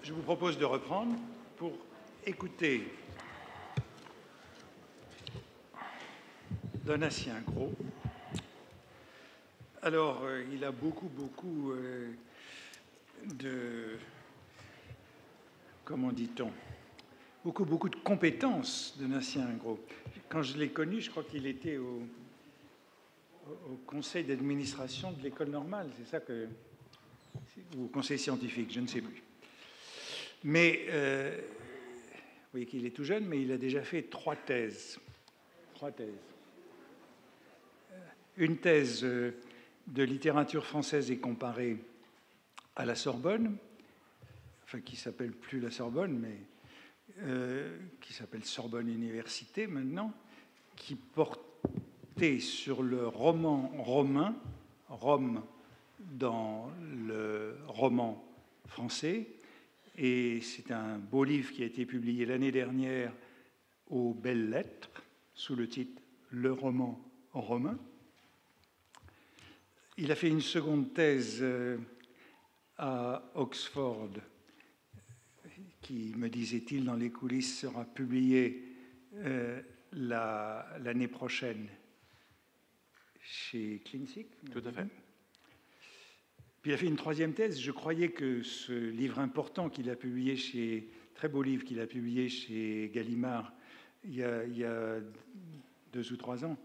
Je vous propose de reprendre pour écouter Donatien Gros. Alors, il a beaucoup de... Comment dit-on? Beaucoup de compétences, Donatien Gros. Quand je l'ai connu, je crois qu'il était au conseil d'administration de l'école normale, c'est ça que... ou au conseil scientifique, je ne sais plus. Mais, vous voyez qu'il est tout jeune, mais il a déjà fait 3 thèses. 3 thèses. Une thèse de littérature française et comparée à la Sorbonne, enfin qui s'appelle plus la Sorbonne, mais qui s'appelle Sorbonne Université maintenant, qui portait sur le roman romain, Rome dans le roman français, et c'est un beau livre qui a été publié l'année dernière aux Belles Lettres, sous le titre « Le roman romain ». Il a fait une seconde thèse à Oxford, qui, me disait-il dans les coulisses, sera publiée l'année prochaine chez Klinsky. Tout à fait. Puis il a fait une troisième thèse. Je croyais que ce livre important qu'il a publié chez... Très beau livre qu'il a publié chez Gallimard il y a 2 ou 3 ans.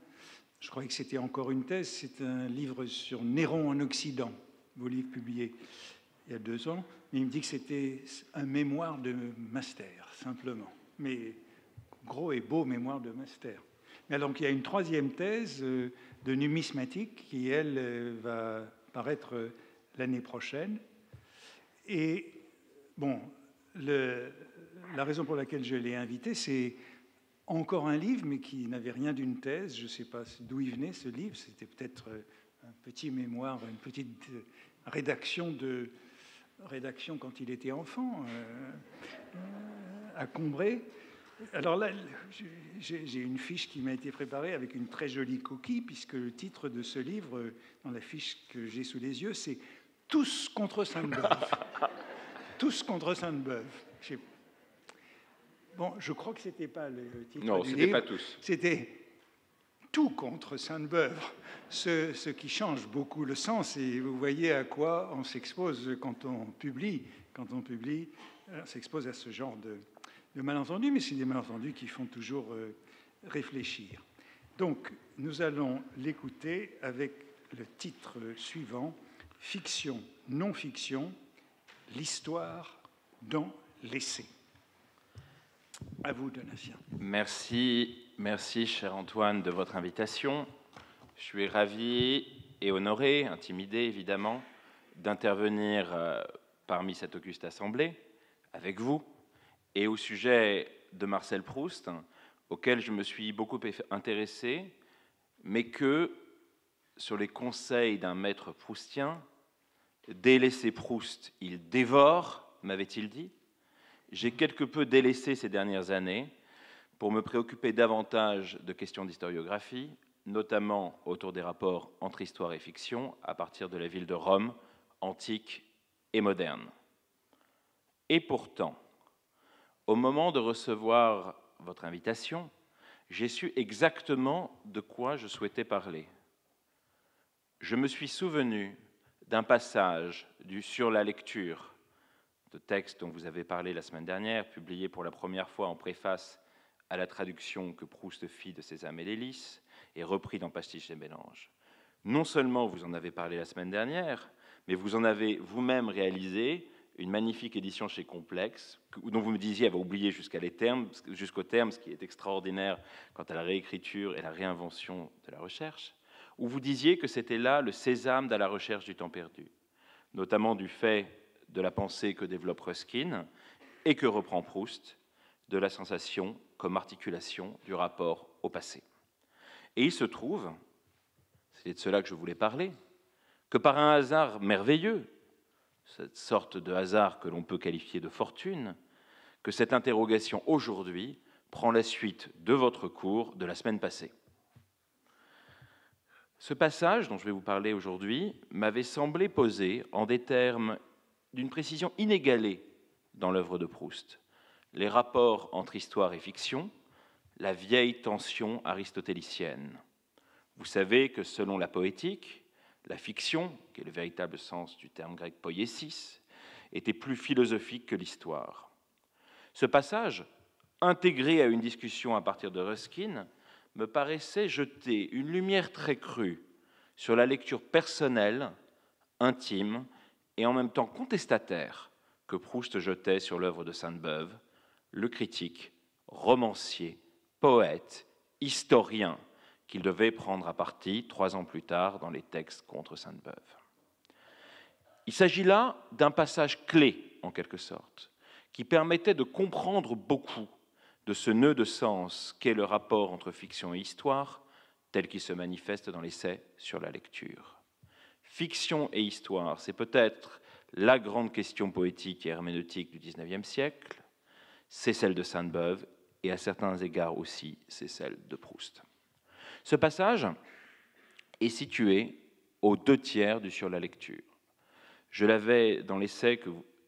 Je croyais que c'était encore une thèse. C'est un livre sur Néron en Occident, beau livre publié il y a 2 ans. Mais il me dit que c'était un mémoire de master, simplement. Mais gros et beau mémoire de master. Mais alors, il y a une troisième thèse de numismatique qui, elle, va paraître l'année prochaine. Et, bon, la raison pour laquelle je l'ai invité, c'est encore un livre, mais qui n'avait rien d'une thèse. Je ne sais pas d'où il venait, ce livre. C'était peut-être un petit mémoire, une petite rédaction quand il était enfant, à Combray. Alors là, j'ai une fiche qui m'a été préparée avec une très jolie coquille, puisque le titre de ce livre, dans la fiche que j'ai sous les yeux, c'est « Tous contre Sainte-Beuve ». Tous contre Sainte-Beuve. Bon, je crois que ce n'était pas le titre du livre. Non, ce n'était pas tous. C'était « Tout contre Sainte-Beuve », ce qui change beaucoup le sens. Et vous voyez à quoi on s'expose quand on publie. Quand on publie, on s'expose à ce genre de malentendus, mais c'est des malentendus qui font toujours réfléchir. Donc, nous allons l'écouter avec le titre suivant, « Fiction, non-fiction, l'histoire dans l'essai ». À vous, Donatien. Merci, cher Antoine, de votre invitation. Je suis ravi et honoré, intimidé évidemment, d'intervenir parmi cette auguste assemblée, avec vous, et au sujet de Marcel Proust, auquel je me suis beaucoup intéressé, mais que, sur les conseils d'un maître proustien, délaissé Proust, il dévore, m'avait-il dit. J'ai quelque peu délaissé ces dernières années pour me préoccuper davantage de questions d'historiographie, notamment autour des rapports entre histoire et fiction, à partir de la ville de Rome, antique et moderne. Et pourtant, au moment de recevoir votre invitation, j'ai su exactement de quoi je souhaitais parler. Je me suis souvenu d'un passage sur la lecture, de texte dont vous avez parlé la semaine dernière, publié pour la première fois en préface à la traduction que Proust fit de Sésame et l'Hélice, et repris dans Pastiches et mélanges. Non seulement vous en avez parlé la semaine dernière, mais vous en avez vous-même réalisé une magnifique édition chez Complexe, dont vous me disiez avait oublié jusqu'au terme, ce qui est extraordinaire quant à la réécriture et la réinvention de la recherche, où vous disiez que c'était là le sésame de la recherche du temps perdu, notamment du fait de la pensée que développe Ruskin et que reprend Proust, de la sensation comme articulation du rapport au passé. Et il se trouve, c'est de cela que je voulais parler, que par un hasard merveilleux, cette sorte de hasard que l'on peut qualifier de fortune, que cette interrogation aujourd'hui prend la suite de votre cours de la semaine passée. Ce passage dont je vais vous parler aujourd'hui m'avait semblé poser, en des termes d'une précision inégalée dans l'œuvre de Proust. Les rapports entre histoire et fiction, la vieille tension aristotélicienne. Vous savez que selon la poétique, la fiction, qui est le véritable sens du terme grec poiesis, était plus philosophique que l'histoire. Ce passage, intégré à une discussion à partir de Ruskin, me paraissait jeter une lumière très crue sur la lecture personnelle, intime et en même temps contestataire que Proust jetait sur l'œuvre de Sainte-Beuve, le critique, romancier, poète, historien qu'il devait prendre à partie 3 ans plus tard dans les textes contre Sainte-Beuve. Il s'agit là d'un passage clé, en quelque sorte, qui permettait de comprendre beaucoup de ce nœud de sens qu'est le rapport entre fiction et histoire, tel qu'il se manifeste dans l'essai sur la lecture. Fiction et histoire, c'est peut-être la grande question poétique et herméneutique du XIXe siècle, c'est celle de Sainte-Beuve, et à certains égards aussi, c'est celle de Proust. Ce passage est situé aux 2/3 du Sur la lecture. Je l'avais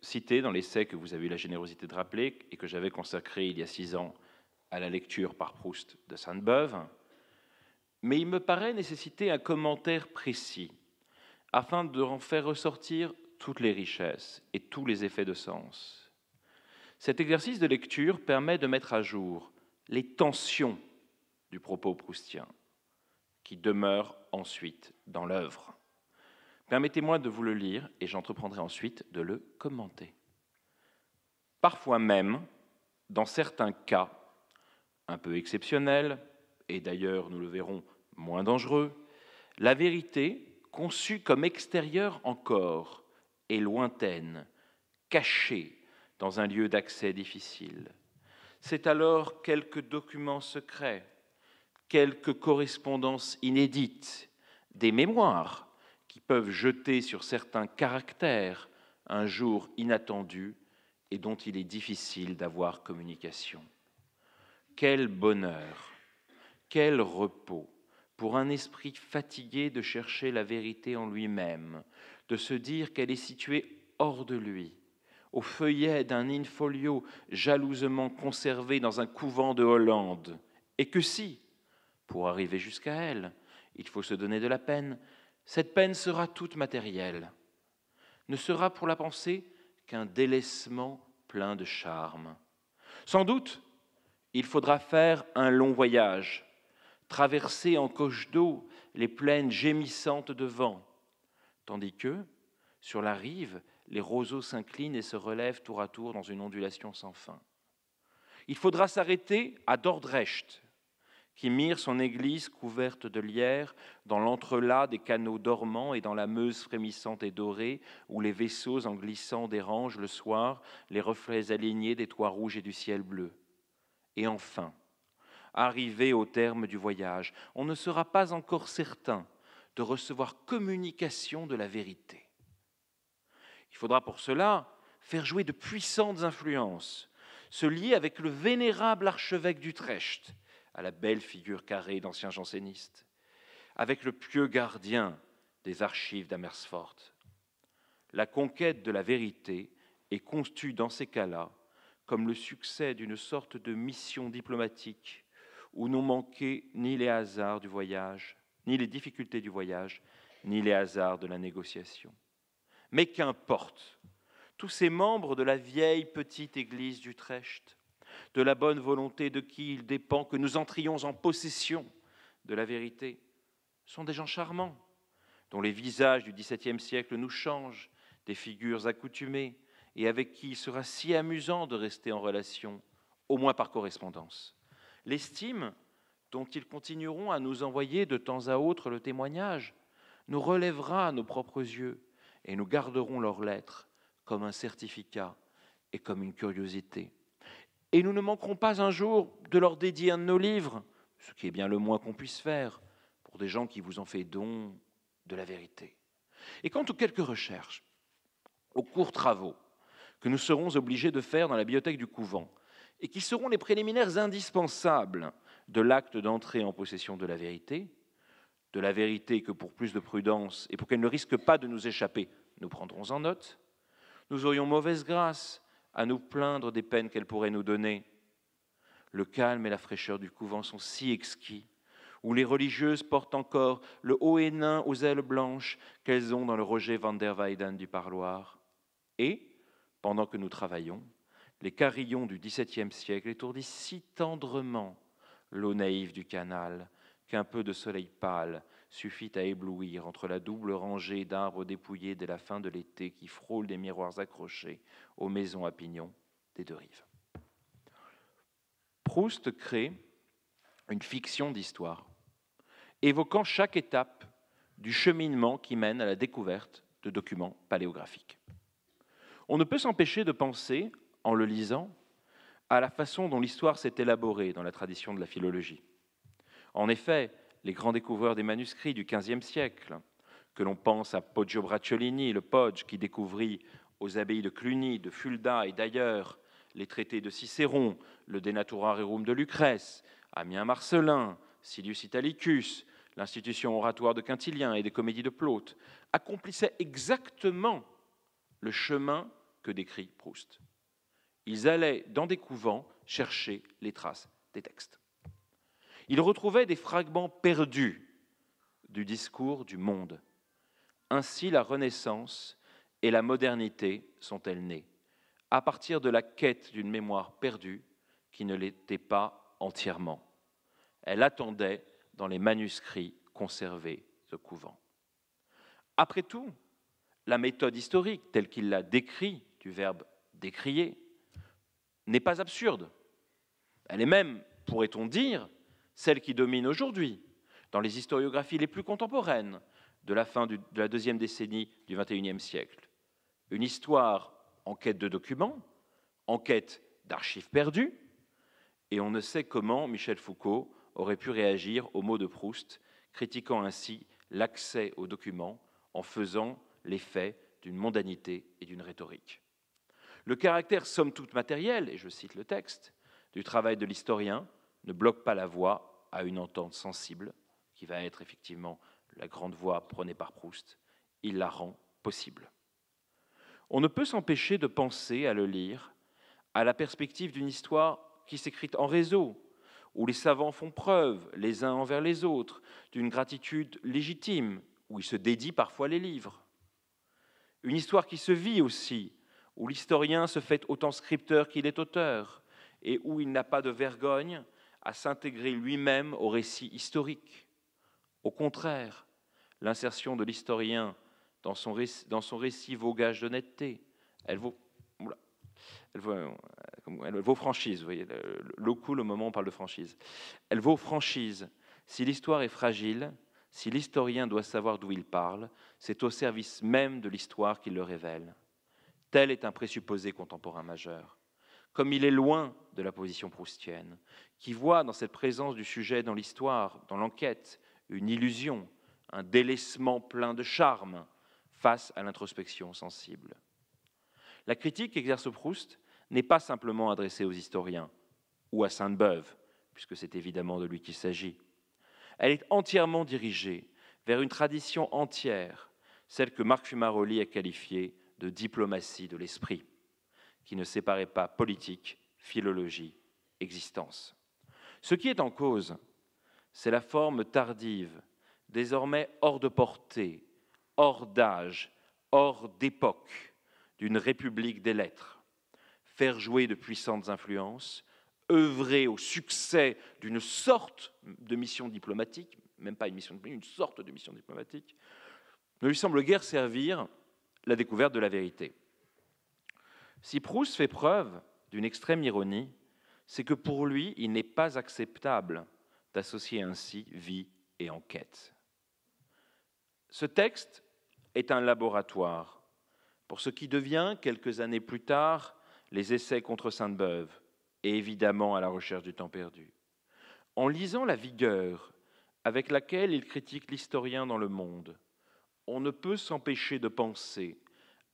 cité dans l'essai que vous avez eu la générosité de rappeler et que j'avais consacré il y a 6 ans à la lecture par Proust de Sainte-Beuve, mais il me paraît nécessiter un commentaire précis afin d'en faire ressortir toutes les richesses et tous les effets de sens. Cet exercice de lecture permet de mettre à jour les tensions du propos proustien qui demeurent ensuite dans l'œuvre. Permettez-moi de vous le lire et j'entreprendrai ensuite de le commenter. Parfois même, dans certains cas un peu exceptionnels, et d'ailleurs nous le verrons moins dangereux, la vérité, conçue comme extérieure encore et lointaine, cachée dans un lieu d'accès difficile. C'est alors quelques documents secrets, quelques correspondances inédites, des mémoires qui peuvent jeter sur certains caractères un jour inattendu et dont il est difficile d'avoir communication. Quel bonheur, quel repos pour un esprit fatigué de chercher la vérité en lui-même, de se dire qu'elle est située hors de lui, au feuillet d'un in-folio jalousement conservé dans un couvent de Hollande, et que si, pour arriver jusqu'à elle, il faut se donner de la peine, cette peine sera toute matérielle, ne sera pour la pensée qu'un délaissement plein de charme. Sans doute, il faudra faire un long voyage, traverser en coche d'eau les plaines gémissantes de vent, tandis que, sur la rive, les roseaux s'inclinent et se relèvent tour à tour dans une ondulation sans fin. Il faudra s'arrêter à Dordrecht, qui mire son église couverte de lierre dans l'entrelac des canaux dormants et dans la Meuse frémissante et dorée, où les vaisseaux en glissant dérangent le soir les reflets alignés des toits rouges et du ciel bleu. Et enfin, arrivé au terme du voyage, on ne sera pas encore certain de recevoir communication de la vérité. Il faudra pour cela faire jouer de puissantes influences, se lier avec le vénérable archevêque d'Utrecht, à la belle figure carrée d'ancien janséniste, avec le pieux gardien des archives d'Amersfoort. La conquête de la vérité est conçue dans ces cas-là comme le succès d'une sorte de mission diplomatique où n'ont manqué ni les hasards du voyage, ni les difficultés du voyage, ni les hasards de la négociation. Mais qu'importe, tous ces membres de la vieille petite église d'Utrecht, de la bonne volonté de qui il dépend que nous entrions en possession de la vérité, sont des gens charmants, dont les visages du XVIIe siècle nous changent, des figures accoutumées, et avec qui il sera si amusant de rester en relation, au moins par correspondance. L'estime dont ils continueront à nous envoyer de temps à autre le témoignage nous relèvera à nos propres yeux, et nous garderons leurs lettres comme un certificat et comme une curiosité. Et nous ne manquerons pas un jour de leur dédier un de nos livres, ce qui est bien le moins qu'on puisse faire pour des gens qui vous ont fait don de la vérité. Et quant aux quelques recherches, aux courts travaux que nous serons obligés de faire dans la bibliothèque du couvent et qui seront les préliminaires indispensables de l'acte d'entrée en possession de la vérité que pour plus de prudence et pour qu'elle ne risque pas de nous échapper, nous prendrons en note, nous aurions mauvaise grâce à nous plaindre des peines qu'elle pourrait nous donner. Le calme et la fraîcheur du couvent sont si exquis, où les religieuses portent encore le haut hénin aux ailes blanches qu'elles ont dans le Roger van der Weyden du parloir. Et, pendant que nous travaillons, les carillons du XVIIe siècle étourdissent si tendrement l'eau naïve du canal qu'un peu de soleil pâle suffit à éblouir entre la double rangée d'arbres dépouillés dès la fin de l'été qui frôlent des miroirs accrochés aux maisons à pignons des deux rives. Proust crée une fiction d'histoire, évoquant chaque étape du cheminement qui mène à la découverte de documents paléographiques. On ne peut s'empêcher de penser, en le lisant, à la façon dont l'histoire s'est élaborée dans la tradition de la philologie. En effet, les grands découvreurs des manuscrits du XVe siècle, que l'on pense à Poggio Bracciolini, le Podge, qui découvrit aux abbayes de Cluny, de Fulda et d'ailleurs les traités de Cicéron, le De Natura Rerum de Lucrèce, Ammien Marcellin, Silius Italicus, l'institution oratoire de Quintilien et des comédies de Plaute, accomplissaient exactement le chemin que décrit Proust. Ils allaient dans des couvents chercher les traces des textes. Ils retrouvaient des fragments perdus du discours du monde. Ainsi, la Renaissance et la modernité sont-elles nées, à partir de la quête d'une mémoire perdue qui ne l'était pas entièrement. Elle attendait dans les manuscrits conservés au couvent. Après tout, la méthode historique, telle qu'il l'a décrit, du verbe décrier, n'est pas absurde. Elle est même, pourrait-on dire, celle qui domine aujourd'hui dans les historiographies les plus contemporaines de la fin de la deuxième décennie du XXIe siècle. Une histoire en quête de documents, en quête d'archives perdues, et on ne sait comment Michel Foucault aurait pu réagir aux mots de Proust, critiquant ainsi l'accès aux documents en faisant l'effet d'une mondanité et d'une rhétorique. Le caractère somme toute matériel, et je cite le texte, du travail de l'historien ne bloque pas la voie à une entente sensible, qui va être effectivement la grande voie prônée par Proust, il la rend possible. On ne peut s'empêcher de penser, à le lire, à la perspective d'une histoire qui s'écrit en réseau, où les savants font preuve, les uns envers les autres, d'une gratitude légitime, où ils se dédient parfois les livres. Une histoire qui se vit aussi, où l'historien se fait autant scripteur qu'il est auteur, et où il n'a pas de vergogne à s'intégrer lui-même au récit historique. Au contraire, l'insertion de l'historien dans son récit vaut gage d'honnêteté. Elle vaut franchise, vous voyez, l'eau coule au moment où on parle de franchise. Elle vaut franchise. Si l'histoire est fragile, si l'historien doit savoir d'où il parle, c'est au service même de l'histoire qu'il le révèle. Tel est un présupposé contemporain majeur. Comme il est loin de la position proustienne, qui voit dans cette présence du sujet dans l'histoire, dans l'enquête, une illusion, un délaissement plein de charme face à l'introspection sensible. La critique qu'exerce Proust n'est pas simplement adressée aux historiens ou à Sainte-Beuve, puisque c'est évidemment de lui qu'il s'agit. Elle est entièrement dirigée vers une tradition entière, celle que Marc Fumaroli a qualifiée de diplomatie de l'esprit, qui ne séparait pas politique, philologie, existence. Ce qui est en cause, c'est la forme tardive, désormais hors de portée, hors d'âge, hors d'époque, d'une république des lettres. Faire jouer de puissantes influences, œuvrer au succès d'une sorte de mission diplomatique, même pas une mission diplomatique, une sorte de mission diplomatique, ne lui semble guère servir la découverte de la vérité. Si Proust fait preuve d'une extrême ironie, c'est que pour lui, il n'est pas acceptable d'associer ainsi vie et enquête. Ce texte est un laboratoire pour ce qui devient, quelques années plus tard, les essais contre Sainte-Beuve et évidemment à la recherche du temps perdu. En lisant la vigueur avec laquelle il critique l'historien dans Le Monde, on ne peut s'empêcher de penser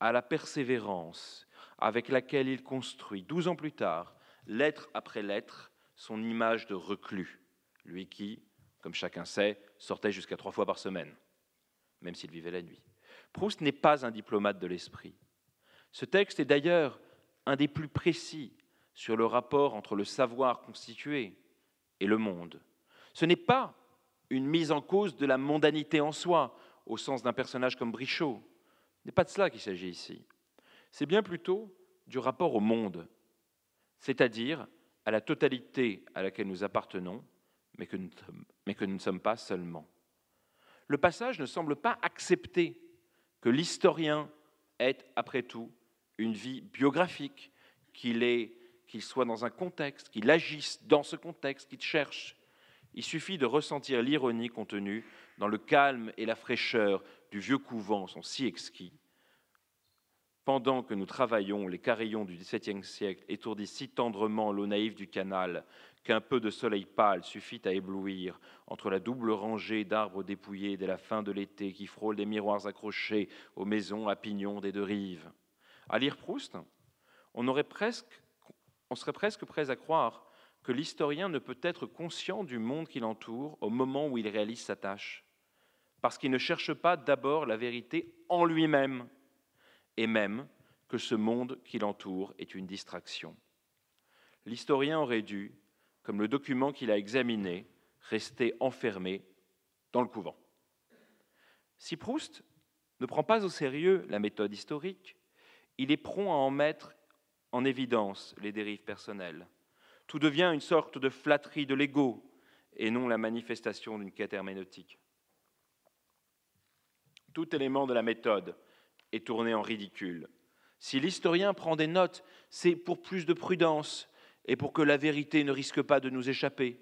à la persévérance avec laquelle il construit, 12 ans plus tard, lettre après lettre, son image de reclus, lui qui, comme chacun sait, sortait jusqu'à 3 fois par semaine, même s'il vivait la nuit. Proust n'est pas un diplomate de l'esprit. Ce texte est d'ailleurs un des plus précis sur le rapport entre le savoir constitué et le monde. Ce n'est pas une mise en cause de la mondanité en soi, au sens d'un personnage comme Brichot. Ce n'est pas de cela qu'il s'agit ici. C'est bien plutôt du rapport au monde, c'est-à-dire à la totalité à laquelle nous appartenons, mais que nous ne sommes pas seulement. Le passage ne semble pas accepter que l'historien ait, après tout, une vie biographique, qu'il soit dans un contexte, qu'il agisse dans ce contexte, qu'il cherche. Il suffit de ressentir l'ironie contenue dans le calme et la fraîcheur du vieux couvent sont si exquis. Pendant que nous travaillons, les carillons du XVIIe siècle étourdissent si tendrement l'eau naïve du canal qu'un peu de soleil pâle suffit à éblouir entre la double rangée d'arbres dépouillés dès la fin de l'été qui frôlent des miroirs accrochés aux maisons à pignons des deux rives. À lire Proust, on serait presque prêt à croire que l'historien ne peut être conscient du monde qui l'entoure au moment où il réalise sa tâche, parce qu'il ne cherche pas d'abord la vérité en lui-même, et même que ce monde qui l'entoure est une distraction. L'historien aurait dû, comme le document qu'il a examiné, rester enfermé dans le couvent. Si Proust ne prend pas au sérieux la méthode historique, il est prompt à en mettre en évidence les dérives personnelles. Tout devient une sorte de flatterie de l'ego et non la manifestation d'une quête herméneutique. Tout élément de la méthode est tourné en ridicule. Si l'historien prend des notes, c'est pour plus de prudence et pour que la vérité ne risque pas de nous échapper.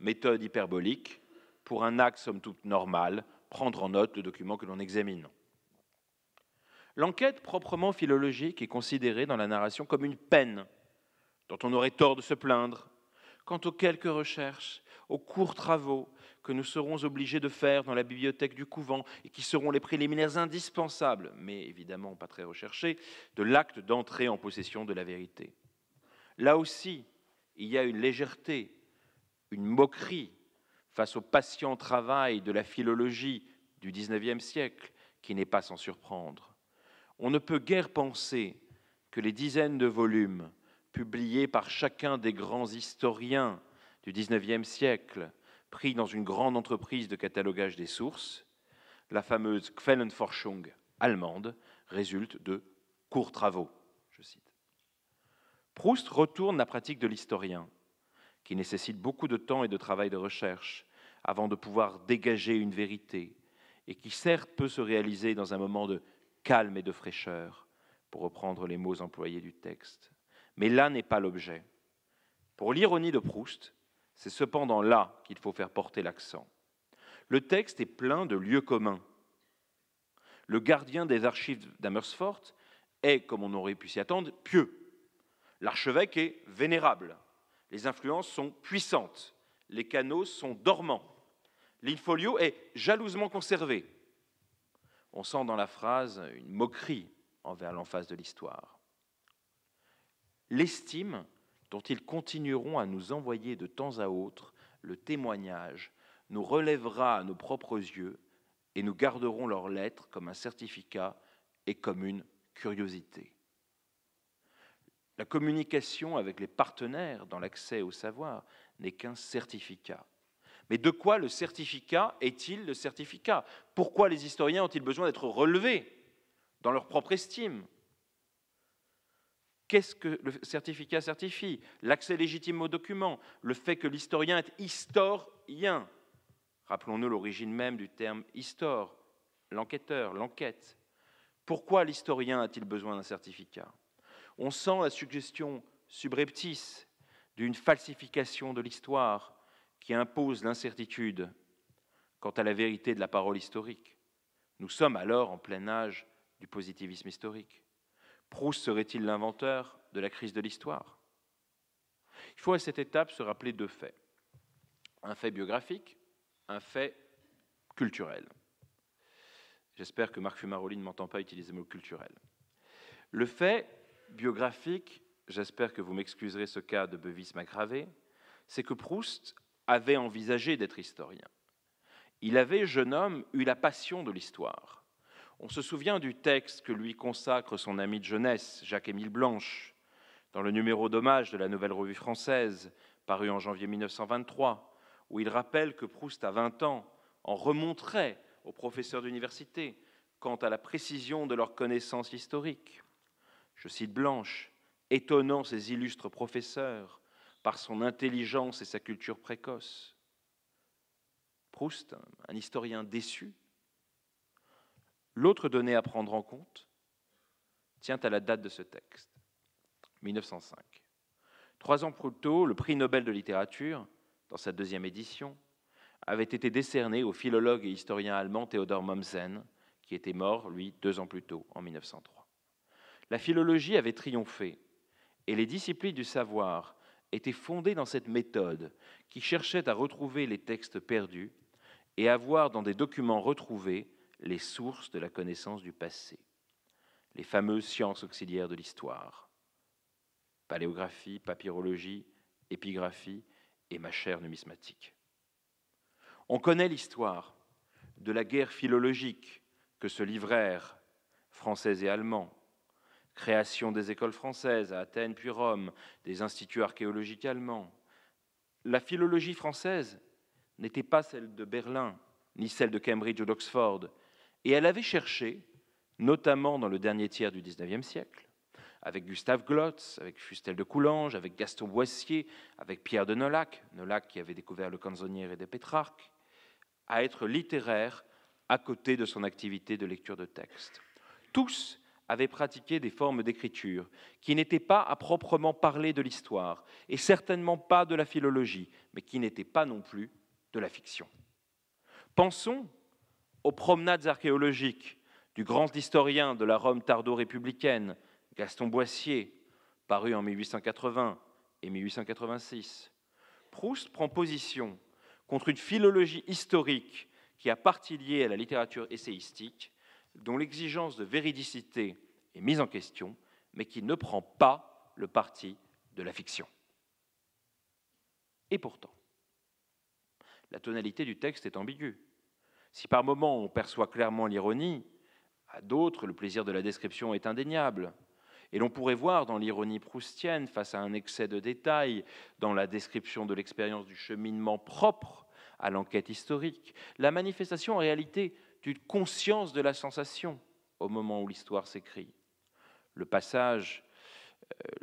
Méthode hyperbolique, pour un acte somme toute normal, prendre en note le document que l'on examine. L'enquête proprement philologique est considérée dans la narration comme une peine dont on aurait tort de se plaindre. Quant aux quelques recherches, aux courts travaux que nous serons obligés de faire dans la bibliothèque du couvent et qui seront les préliminaires indispensables, mais évidemment pas très recherchés, de l'acte d'entrée en possession de la vérité. Là aussi, il y a une légèreté, une moquerie face au patient travail de la philologie du XIXe siècle qui n'est pas sans surprendre. On ne peut guère penser que les dizaines de volumes publiés par chacun des grands historiens du XIXe siècle, pris dans une grande entreprise de catalogage des sources, la fameuse Quellenforschung allemande, résulte de courts travaux, je cite. Proust retourne la pratique de l'historien, qui nécessite beaucoup de temps et de travail de recherche avant de pouvoir dégager une vérité, et qui certes peut se réaliser dans un moment de calme et de fraîcheur, pour reprendre les mots employés du texte. Mais là n'est pas l'objet. Pour l'ironie de Proust, c'est cependant là qu'il faut faire porter l'accent. Le texte est plein de lieux communs. Le gardien des archives d'Amersfoort est, comme on aurait pu s'y attendre, pieux. L'archevêque est vénérable. Les influences sont puissantes. Les canaux sont dormants. L'in-folio est jalousement conservé. On sent dans la phrase une moquerie envers l'emphase de l'histoire. L'estime dont ils continueront à nous envoyer de temps à autre le témoignage nous relèvera à nos propres yeux et nous garderons leurs lettres comme un certificat et comme une curiosité. La communication avec les partenaires dans l'accès au savoir n'est qu'un certificat. Mais de quoi le certificat est-il le certificat ? Pourquoi les historiens ont-ils besoin d'être relevés dans leur propre estime ? Qu'est-ce que le certificat certifie ? L'accès légitime aux documents, le fait que l'historien est historien. Rappelons-nous l'origine même du terme histor, l'enquêteur, l'enquête. Pourquoi l'historien a-t-il besoin d'un certificat ? On sent la suggestion subreptice d'une falsification de l'histoire qui impose l'incertitude quant à la vérité de la parole historique. Nous sommes alors en plein âge du positivisme historique. Proust serait-il l'inventeur de la crise de l'histoire ? Il faut à cette étape se rappeler deux faits. Un fait biographique, un fait culturel. J'espère que Marc Fumaroli ne m'entend pas utiliser le mot culturel. Le fait biographique, j'espère que vous m'excuserez ce cas de beuvisme aggravé, c'est que Proust avait envisagé d'être historien. Il avait, jeune homme, eu la passion de l'histoire. On se souvient du texte que lui consacre son ami de jeunesse, Jacques-Émile Blanche, dans le numéro d'hommage de la Nouvelle Revue Française, paru en janvier 1923, où il rappelle que Proust, à 20 ans, en remonterait aux professeurs d'université quant à la précision de leurs connaissances historiques. Je cite Blanche, étonnant ces illustres professeurs par son intelligence et sa culture précoce. Proust, un historien déçu. L'autre donnée à prendre en compte tient à la date de ce texte, 1905. 3 ans plus tôt, le prix Nobel de littérature, dans sa 2e édition, avait été décerné au philologue et historien allemand Theodor Mommsen, qui était mort, lui, 2 ans plus tôt, en 1903. La philologie avait triomphé, et les disciplines du savoir étaient fondées dans cette méthode qui cherchait à retrouver les textes perdus et à voir dans des documents retrouvés les sources de la connaissance du passé, les fameuses sciences auxiliaires de l'histoire, paléographie, papyrologie, épigraphie et machère numismatique. On connaît l'histoire de la guerre philologique que se livrèrent Français et Allemands, création des écoles françaises à Athènes puis Rome, des instituts archéologiques allemands. La philologie française n'était pas celle de Berlin, ni celle de Cambridge ou d'Oxford, et elle avait cherché, notamment dans le dernier tiers du XIXe siècle, avec Gustave Glotz, avec Fustel de Coulanges, avec Gaston Boissier, avec Pierre de Nolhac qui avait découvert le canzonière et des Pétrarques, à être littéraire à côté de son activité de lecture de textes. Tous avaient pratiqué des formes d'écriture qui n'étaient pas à proprement parler de l'histoire, et certainement pas de la philologie, mais qui n'étaient pas non plus de la fiction. Pensons aux promenades archéologiques du grand historien de la Rome tardo-républicaine, Gaston Boissier, paru en 1880 et 1886. Proust prend position contre une philologie historique qui a partie liée à la littérature essayistique, dont l'exigence de véridicité est mise en question, mais qui ne prend pas le parti de la fiction. Et pourtant, la tonalité du texte est ambiguë. Si par moments on perçoit clairement l'ironie, à d'autres, le plaisir de la description est indéniable. Et l'on pourrait voir dans l'ironie proustienne, face à un excès de détails, dans la description de l'expérience du cheminement propre à l'enquête historique, la manifestation en réalité d'une conscience de la sensation au moment où l'histoire s'écrit. Le passage,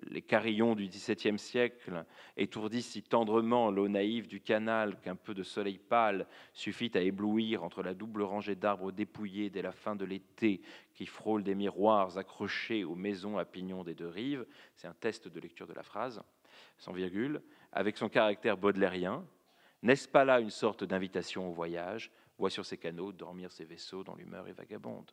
les carillons du XVIIe siècle étourdissent si tendrement l'eau naïve du canal qu'un peu de soleil pâle suffit à éblouir entre la double rangée d'arbres dépouillés dès la fin de l'été qui frôlent des miroirs accrochés aux maisons à pignons des 2 rives. C'est un test de lecture de la phrase, sans virgule, avec son caractère baudelairien. N'est-ce pas là une sorte d'invitation au voyage ? Voit sur ces canaux dormir ces vaisseaux dont l'humeur est vagabonde.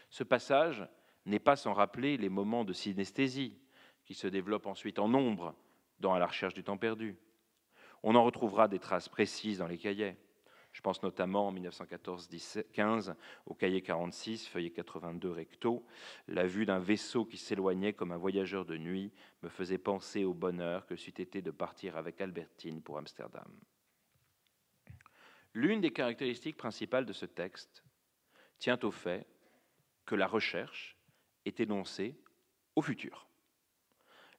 Ce passage n'est pas sans rappeler les moments de synesthésie qui se développent ensuite en nombre dans « À la recherche du temps perdu ». On en retrouvera des traces précises dans les cahiers. Je pense notamment en 1914-15 au cahier 46, feuillet 82 recto. La vue d'un vaisseau qui s'éloignait comme un voyageur de nuit me faisait penser au bonheur que c'eût été de partir avec Albertine pour Amsterdam. L'une des caractéristiques principales de ce texte tient au fait que la recherche est énoncée au futur.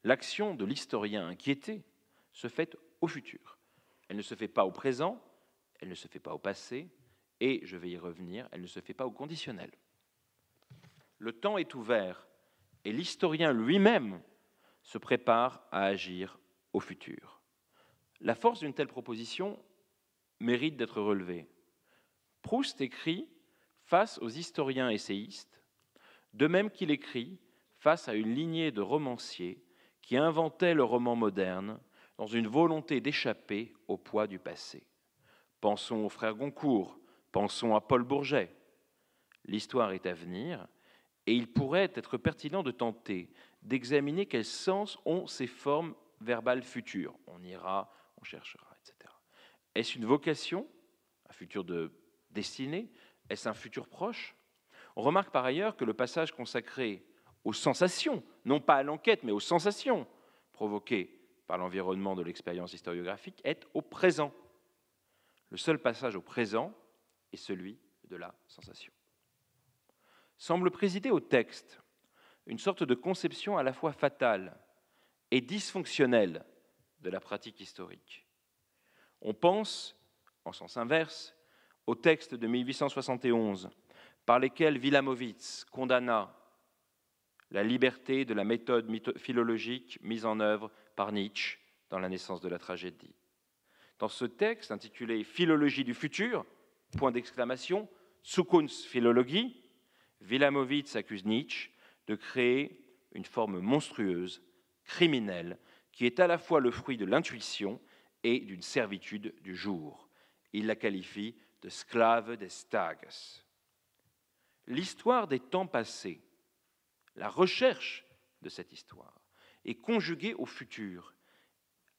L'action de l'historien inquiété se fait au futur. Elle ne se fait pas au présent, elle ne se fait pas au passé, et, je vais y revenir, elle ne se fait pas au conditionnel. Le temps est ouvert, et l'historien lui-même se prépare à agir au futur. La force d'une telle proposition mérite d'être relevée. Proust écrit face aux historiens essayistes, de même qu'il écrit face à une lignée de romanciers qui inventaient le roman moderne dans une volonté d'échapper au poids du passé. Pensons aux frères Goncourt, pensons à Paul Bourget. L'histoire est à venir, et il pourrait être pertinent de tenter d'examiner quel sens ont ces formes verbales futures. On ira, on cherchera, etc. Est-ce une vocation, un futur de destinée? Est-ce un futur proche? On remarque par ailleurs que le passage consacré aux sensations, non pas à l'enquête, mais aux sensations provoquées par l'environnement de l'expérience historiographique, est au présent. Le seul passage au présent est celui de la sensation. Semble présider au texte une sorte de conception à la fois fatale et dysfonctionnelle de la pratique historique. On pense, en sens inverse, aux textes de 1871 par lesquels Wilamowitz condamna la liberté de la méthode philologique mise en œuvre par Nietzsche dans La naissance de la tragédie. Dans ce texte intitulé « Philologie du futur », point d'exclamation, Zukunftsphilologie, Wilamowitz accuse Nietzsche de créer une forme monstrueuse, criminelle, qui est à la fois le fruit de l'intuition et d'une servitude du jour. Il la qualifie de Sklave des Tages. L'histoire des temps passés, la recherche de cette histoire, est conjuguée au futur,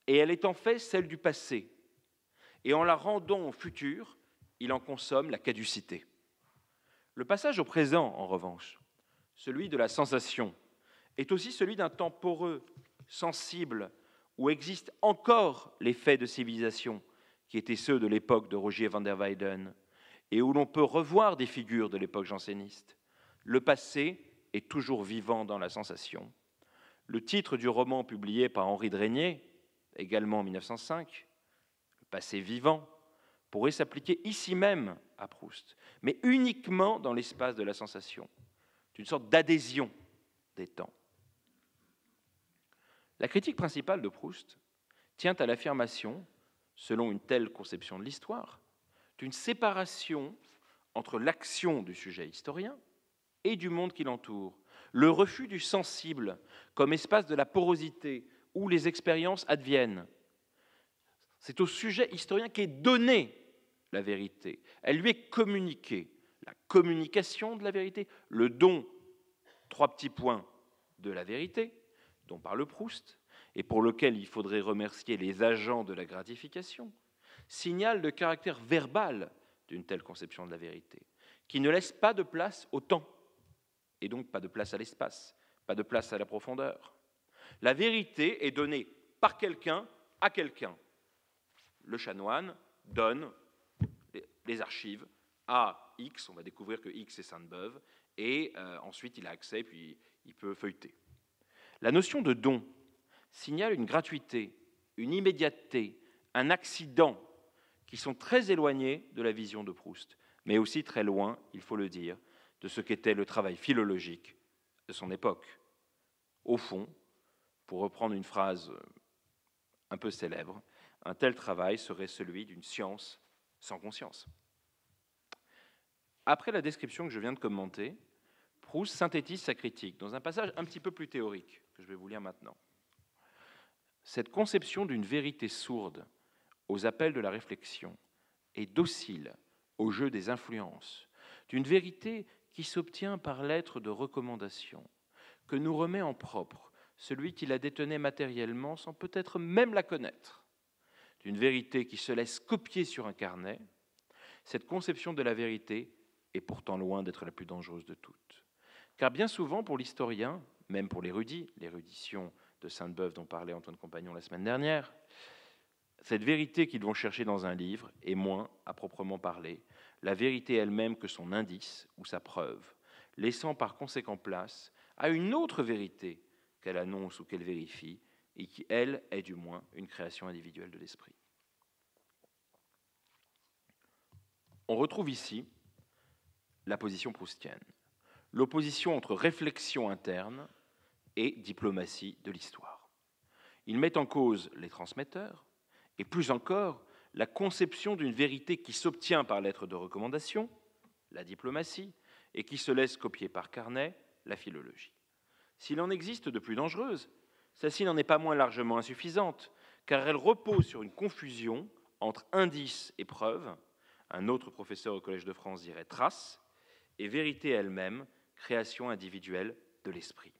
et elle est en fait celle du passé. Et en la rendant au futur, il en consomme la caducité. Le passage au présent, en revanche, celui de la sensation, est aussi celui d'un temps poreux, sensible, où existent encore les faits de civilisation, qui étaient ceux de l'époque de Rogier van der Weyden, et où l'on peut revoir des figures de l'époque janséniste. Le passé est toujours vivant dans la sensation. Le titre du roman publié par Henri de Régnier, également en 1905, Le passé vivant, pourrait s'appliquer ici même à Proust, mais uniquement dans l'espace de la sensation, d'une sorte d'adhésion des temps. La critique principale de Proust tient à l'affirmation, selon une telle conception de l'histoire, d'une séparation entre l'action du sujet historien et du monde qui l'entoure, le refus du sensible comme espace de la porosité où les expériences adviennent. C'est au sujet historien qu'est donnée la vérité. Elle lui est communiquée. La communication de la vérité, le don, 3 petits points, de la vérité, dont parle Proust, et pour lequel il faudrait remercier les agents de la gratification, signale le caractère verbal d'une telle conception de la vérité, qui ne laisse pas de place au temps, et donc pas de place à l'espace, pas de place à la profondeur. La vérité est donnée par quelqu'un à quelqu'un. Le chanoine donne les archives à X, on va découvrir que X est Sainte-Beuve, et ensuite il a accès, puis il peut feuilleter. La notion de don signale une gratuité, une immédiateté, un accident qui sont très éloignés de la vision de Proust, mais aussi très loin, il faut le dire, de ce qu'était le travail philologique de son époque. Au fond, pour reprendre une phrase un peu célèbre, un tel travail serait celui d'une science sans conscience. Après la description que je viens de commenter, Proust synthétise sa critique dans un passage un petit peu plus théorique, que je vais vous lire maintenant. Cette conception d'une vérité sourde aux appels de la réflexion et docile au jeu des influences, d'une vérité qui s'obtient par lettre de recommandation, que nous remet en propre celui qui la détenait matériellement sans peut-être même la connaître, d'une vérité qui se laisse copier sur un carnet, cette conception de la vérité est pourtant loin d'être la plus dangereuse de toutes. Car bien souvent, pour l'historien, même pour l'érudit, l'érudition de Sainte-Beuve dont parlait Antoine Compagnon la semaine dernière, cette vérité qu'ils vont chercher dans un livre est moins, à proprement parler, la vérité elle-même que son indice ou sa preuve, laissant par conséquent place à une autre vérité qu'elle annonce ou qu'elle vérifie, et qui, elle, est du moins une création individuelle de l'esprit. On retrouve ici la position proustienne, l'opposition entre réflexion interne et diplomatie de l'histoire. Il met en cause les transmetteurs, et plus encore, la conception d'une vérité qui s'obtient par lettre de recommandation, la diplomatie, et qui se laisse copier par carnet, la philologie. S'il en existe de plus dangereuses, celle-ci n'en est pas moins largement insuffisante, car elle repose sur une confusion entre indice et preuve, un autre professeur au Collège de France dirait trace, et vérité elle-même, création individuelle de l'esprit.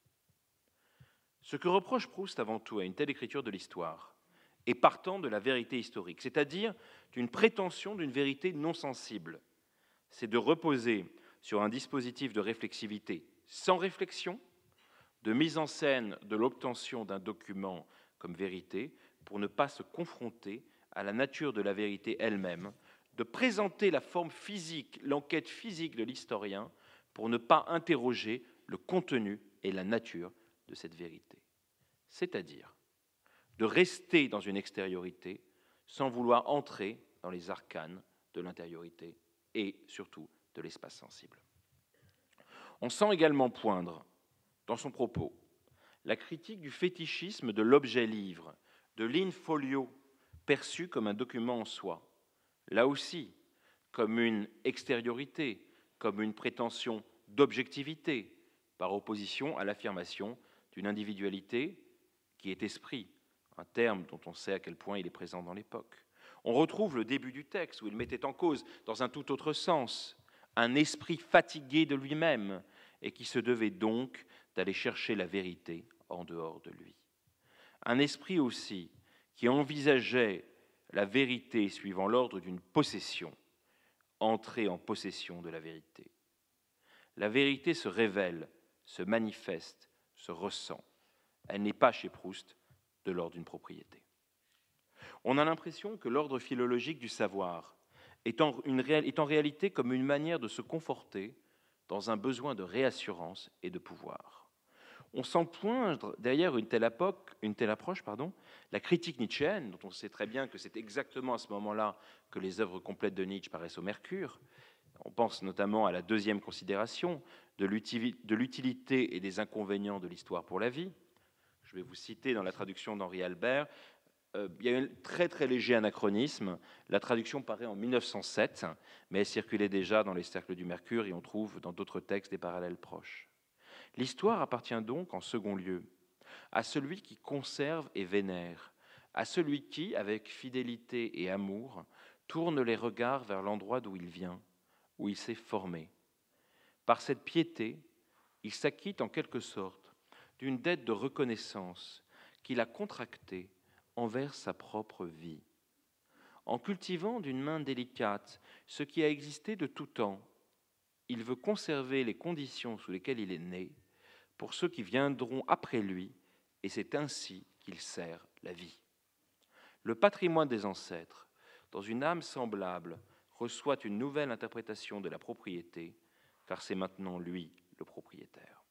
Ce que reproche Proust avant tout à une telle écriture de l'histoire, et partant de la vérité historique, c'est-à-dire d'une prétention d'une vérité non sensible, c'est de reposer sur un dispositif de réflexivité sans réflexion, de mise en scène de l'obtention d'un document comme vérité pour ne pas se confronter à la nature de la vérité elle-même, de présenter la forme physique, l'enquête physique de l'historien pour ne pas interroger le contenu et la nature de cette vérité. C'est-à-dire de rester dans une extériorité sans vouloir entrer dans les arcanes de l'intériorité et surtout de l'espace sensible. On sent également poindre dans son propos la critique du fétichisme de l'objet livre, de l'infolio, perçu comme un document en soi, là aussi comme une extériorité, comme une prétention d'objectivité, par opposition à l'affirmation d'une individualité qui est esprit, un terme dont on sait à quel point il est présent dans l'époque. On retrouve le début du texte où il mettait en cause, dans un tout autre sens, un esprit fatigué de lui-même et qui se devait donc d'aller chercher la vérité en dehors de lui. Un esprit aussi qui envisageait la vérité suivant l'ordre d'une possession, entrer en possession de la vérité. La vérité se révèle, se manifeste, se ressent. Elle n'est pas chez Proust de l'ordre d'une propriété. On a l'impression que l'ordre philologique du savoir est en réalité comme une manière de se conforter dans un besoin de réassurance et de pouvoir. On sent poindre derrière une telle approche, la critique nietzschéenne, dont on sait très bien que c'est exactement à ce moment-là que les œuvres complètes de Nietzsche paraissent au Mercure. On pense notamment à la deuxième considération de l'utilité et des inconvénients de l'histoire pour la vie. Je vais vous citer dans la traduction d'Henri Albert, il y a un très très léger anachronisme. La traduction paraît en 1907, mais elle circulait déjà dans les cercles du Mercure et on trouve dans d'autres textes des parallèles proches. L'histoire appartient donc en second lieu à celui qui conserve et vénère, à celui qui, avec fidélité et amour, tourne les regards vers l'endroit d'où il vient, où il s'est formé. Par cette piété, il s'acquitte en quelque sorte d'une dette de reconnaissance qu'il a contractée envers sa propre vie. En cultivant d'une main délicate ce qui a existé de tout temps, il veut conserver les conditions sous lesquelles il est né pour ceux qui viendront après lui, et c'est ainsi qu'il sert la vie. Le patrimoine des ancêtres, dans une âme semblable, reçoit une nouvelle interprétation de la propriété, car c'est maintenant lui le propriétaire.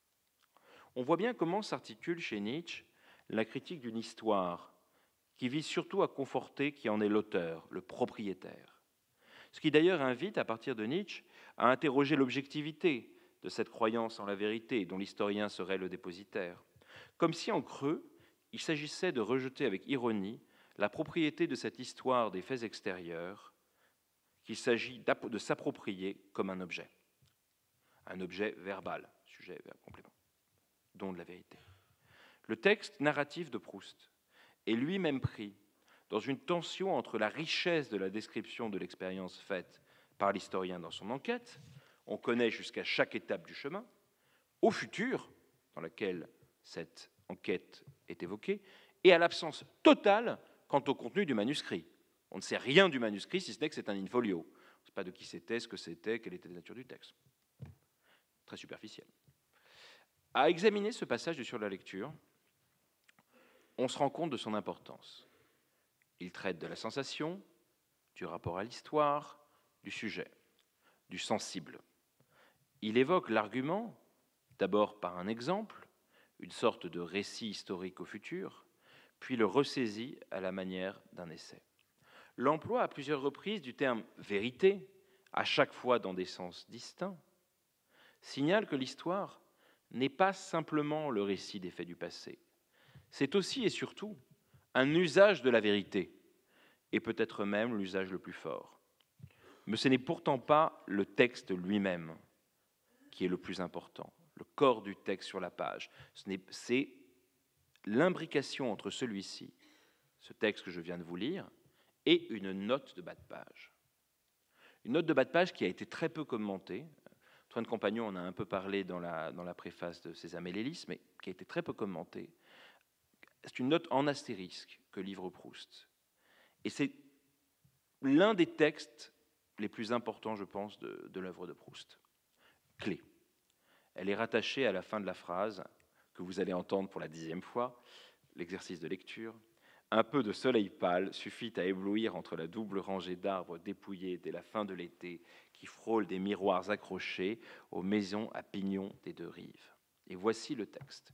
On voit bien comment s'articule chez Nietzsche la critique d'une histoire qui vise surtout à conforter qui en est l'auteur, le propriétaire. Ce qui d'ailleurs invite, à partir de Nietzsche, à interroger l'objectivité de cette croyance en la vérité dont l'historien serait le dépositaire, comme si en creux, il s'agissait de rejeter avec ironie la propriété de cette histoire des faits extérieurs qu'il s'agit de s'approprier comme un objet verbal, sujet, verbe, complément, don de la vérité. Le texte narratif de Proust est lui-même pris dans une tension entre la richesse de la description de l'expérience faite par l'historien dans son enquête, on connaît jusqu'à chaque étape du chemin, au futur, dans lequel cette enquête est évoquée, et à l'absence totale quant au contenu du manuscrit. On ne sait rien du manuscrit, si ce n'est que c'est un in-folio. On ne sait pas de qui c'était, ce que c'était, quelle était la nature du texte. Très superficiel. À examiner ce passage sur la lecture, on se rend compte de son importance. Il traite de la sensation, du rapport à l'histoire, du sujet, du sensible. Il évoque l'argument, d'abord par un exemple, une sorte de récit historique au futur, puis le ressaisit à la manière d'un essai. L'emploi à plusieurs reprises du terme « vérité », à chaque fois dans des sens distincts, signale que l'histoire n'est pas simplement le récit des faits du passé. C'est aussi et surtout un usage de la vérité, et peut-être même l'usage le plus fort. Mais ce n'est pourtant pas le texte lui-même qui est le plus important, le corps du texte sur la page. C'est l'imbrication entre celui-ci, ce texte que je viens de vous lire, et une note de bas de page. Une note de bas de page qui a été très peu commentée. Antoine Compagnon en a un peu parlé dans la préface de Sésame et l'hélice, mais qui a été très peu commentée. C'est une note en astérisque que livre Proust. Et c'est l'un des textes les plus importants, je pense, de l'œuvre de Proust. Clé. Elle est rattachée à la fin de la phrase que vous allez entendre pour la 10e fois, l'exercice de lecture. Un peu de soleil pâle suffit à éblouir entre la double rangée d'arbres dépouillés dès la fin de l'été qui frôlent des miroirs accrochés aux maisons à pignons des deux rives. Et voici le texte.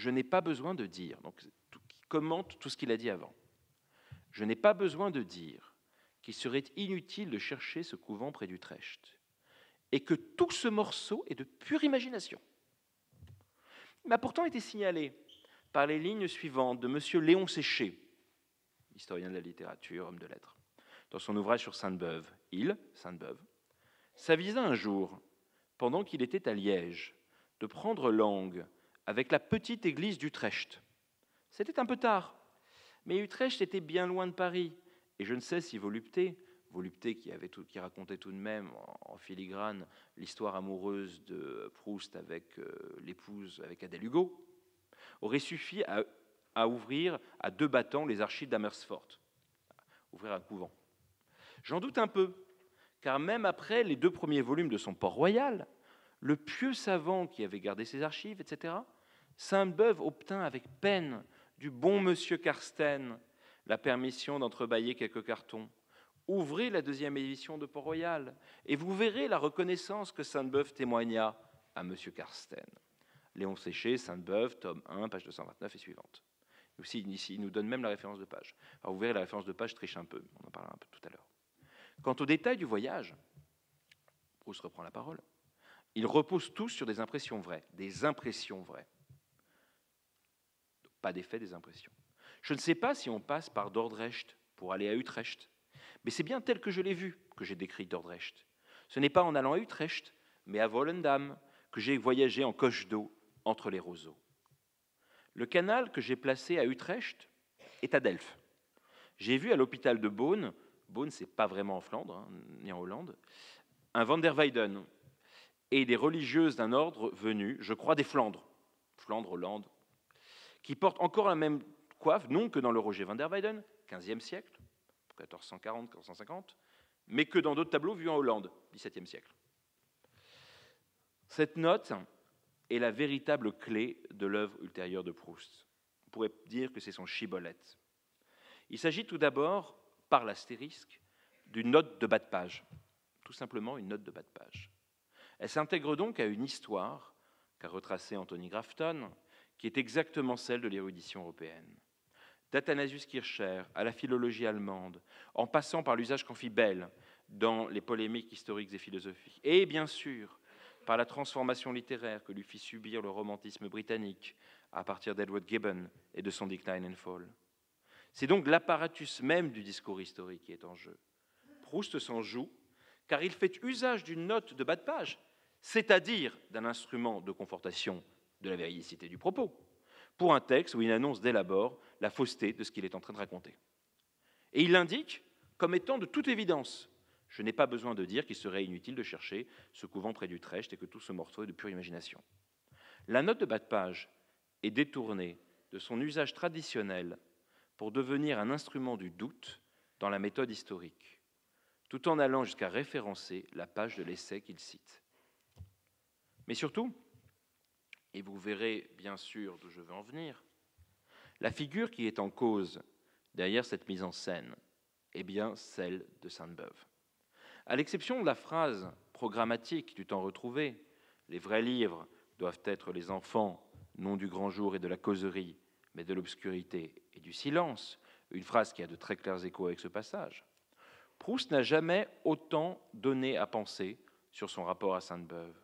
je n'ai pas besoin de dire, donc qui commente tout ce qu'il a dit avant, je n'ai pas besoin de dire qu'il serait inutile de chercher ce couvent près d'Utrecht, et que tout ce morceau est de pure imagination. Il m'a pourtant été signalé par les lignes suivantes de M. Léon Séché, historien de la littérature, homme de lettres, dans son ouvrage sur Sainte-Beuve. Il, Sainte-Beuve, s'avisa un jour, pendant qu'il était à Liège, de prendre langue avec la petite église d'Utrecht. C'était un peu tard, mais Utrecht était bien loin de Paris, et je ne sais si Volupté qui racontait tout de même en filigrane l'histoire amoureuse de Proust avec l'épouse, avec Adèle Hugo, aurait suffi à ouvrir à 2 battants les archives d'Amersfoort, ouvrir un couvent. J'en doute un peu, car même après les 2 premiers volumes de son Port-Royal, le pieux savant qui avait gardé ses archives, etc., Sainte-Beuve obtint avec peine du bon monsieur Carsten la permission d'entrebâiller quelques cartons. Ouvrez la 2e édition de Port-Royal et vous verrez la reconnaissance que Sainte-Beuve témoigna à monsieur Carsten. Léon Séché, Sainte-Beuve, tome 1, page 229 et suivante. Aussi, ici, il nous donne même la référence de page. Alors vous verrez, la référence de page triche un peu, on en parlera un peu tout à l'heure. Quant aux détails du voyage, Proust reprend la parole, ils reposent tous sur des impressions vraies, pas des faits, des impressions. Je ne sais pas si on passe par Dordrecht pour aller à Utrecht, mais c'est bien tel que je l'ai vu que j'ai décrit Dordrecht. Ce n'est pas en allant à Utrecht, mais à Volendam, que j'ai voyagé en coche d'eau entre les roseaux. Le canal que j'ai placé à Utrecht est à Delft. J'ai vu à l'hôpital de Beaune, c'est pas vraiment en Flandre, ni en Hollande, un Van der Weyden et des religieuses d'un ordre venu, je crois, des Flandres, Hollande, qui portent encore la même coiffe, non que dans le Roger Van der Weyden, 15e siècle, 1440-1450, mais que dans d'autres tableaux vus en Hollande, 17e siècle. Cette note est la véritable clé de l'œuvre ultérieure de Proust. On pourrait dire que c'est son shibboleth. Il s'agit tout d'abord, par l'astérisque, d'une note de bas de page. Tout simplement une note de bas de page. Elle s'intègre donc à une histoire qu'a retracée Anthony Grafton, qui est exactement celle de l'érudition européenne. D'Athanasius Kircher à la philologie allemande, en passant par l'usage qu'en fit Bell dans les polémiques historiques et philosophiques, et bien sûr par la transformation littéraire que lui fit subir le romantisme britannique à partir d'Edward Gibbon et de son Decline and Fall. C'est donc l'apparatus même du discours historique qui est en jeu. Proust s'en joue, car il fait usage d'une note de bas de page, c'est-à-dire d'un instrument de confortation de la véridiquité du propos, pour un texte où il annonce dès l'abord la fausseté de ce qu'il est en train de raconter. Et il l'indique comme étant de toute évidence. Je n'ai pas besoin de dire qu'il serait inutile de chercher ce couvent près d'Utrecht et que tout ce morceau est de pure imagination. La note de bas de page est détournée de son usage traditionnel pour devenir un instrument du doute dans la méthode historique, tout en allant jusqu'à référencer la page de l'essai qu'il cite. Mais surtout, et vous verrez bien sûr d'où je veux en venir, la figure qui est en cause derrière cette mise en scène est bien celle de Sainte-Beuve. À l'exception de la phrase programmatique du temps retrouvé, les vrais livres doivent être les enfants, non du grand jour et de la causerie, mais de l'obscurité et du silence, une phrase qui a de très clairs échos avec ce passage, Proust n'a jamais autant donné à penser sur son rapport à Sainte-Beuve.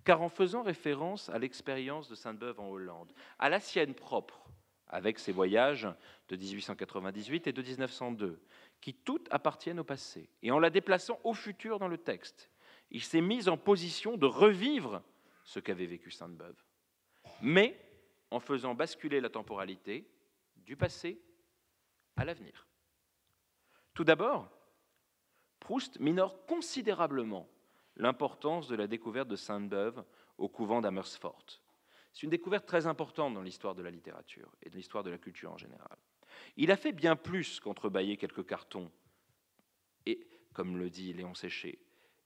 Car en faisant référence à l'expérience de Sainte-Beuve en Hollande, à la sienne propre, avec ses voyages de 1898 et de 1902, qui toutes appartiennent au passé, et en la déplaçant au futur dans le texte, il s'est mis en position de revivre ce qu'avait vécu Sainte-Beuve, mais en faisant basculer la temporalité du passé à l'avenir. Tout d'abord, Proust minore considérablement l'importance de la découverte de Sainte-Beuve au couvent d'Amersfoort. C'est une découverte très importante dans l'histoire de la littérature et de l'histoire de la culture en général. Il a fait bien plus qu'entrebâiller quelques cartons, et, comme le dit Léon Séché,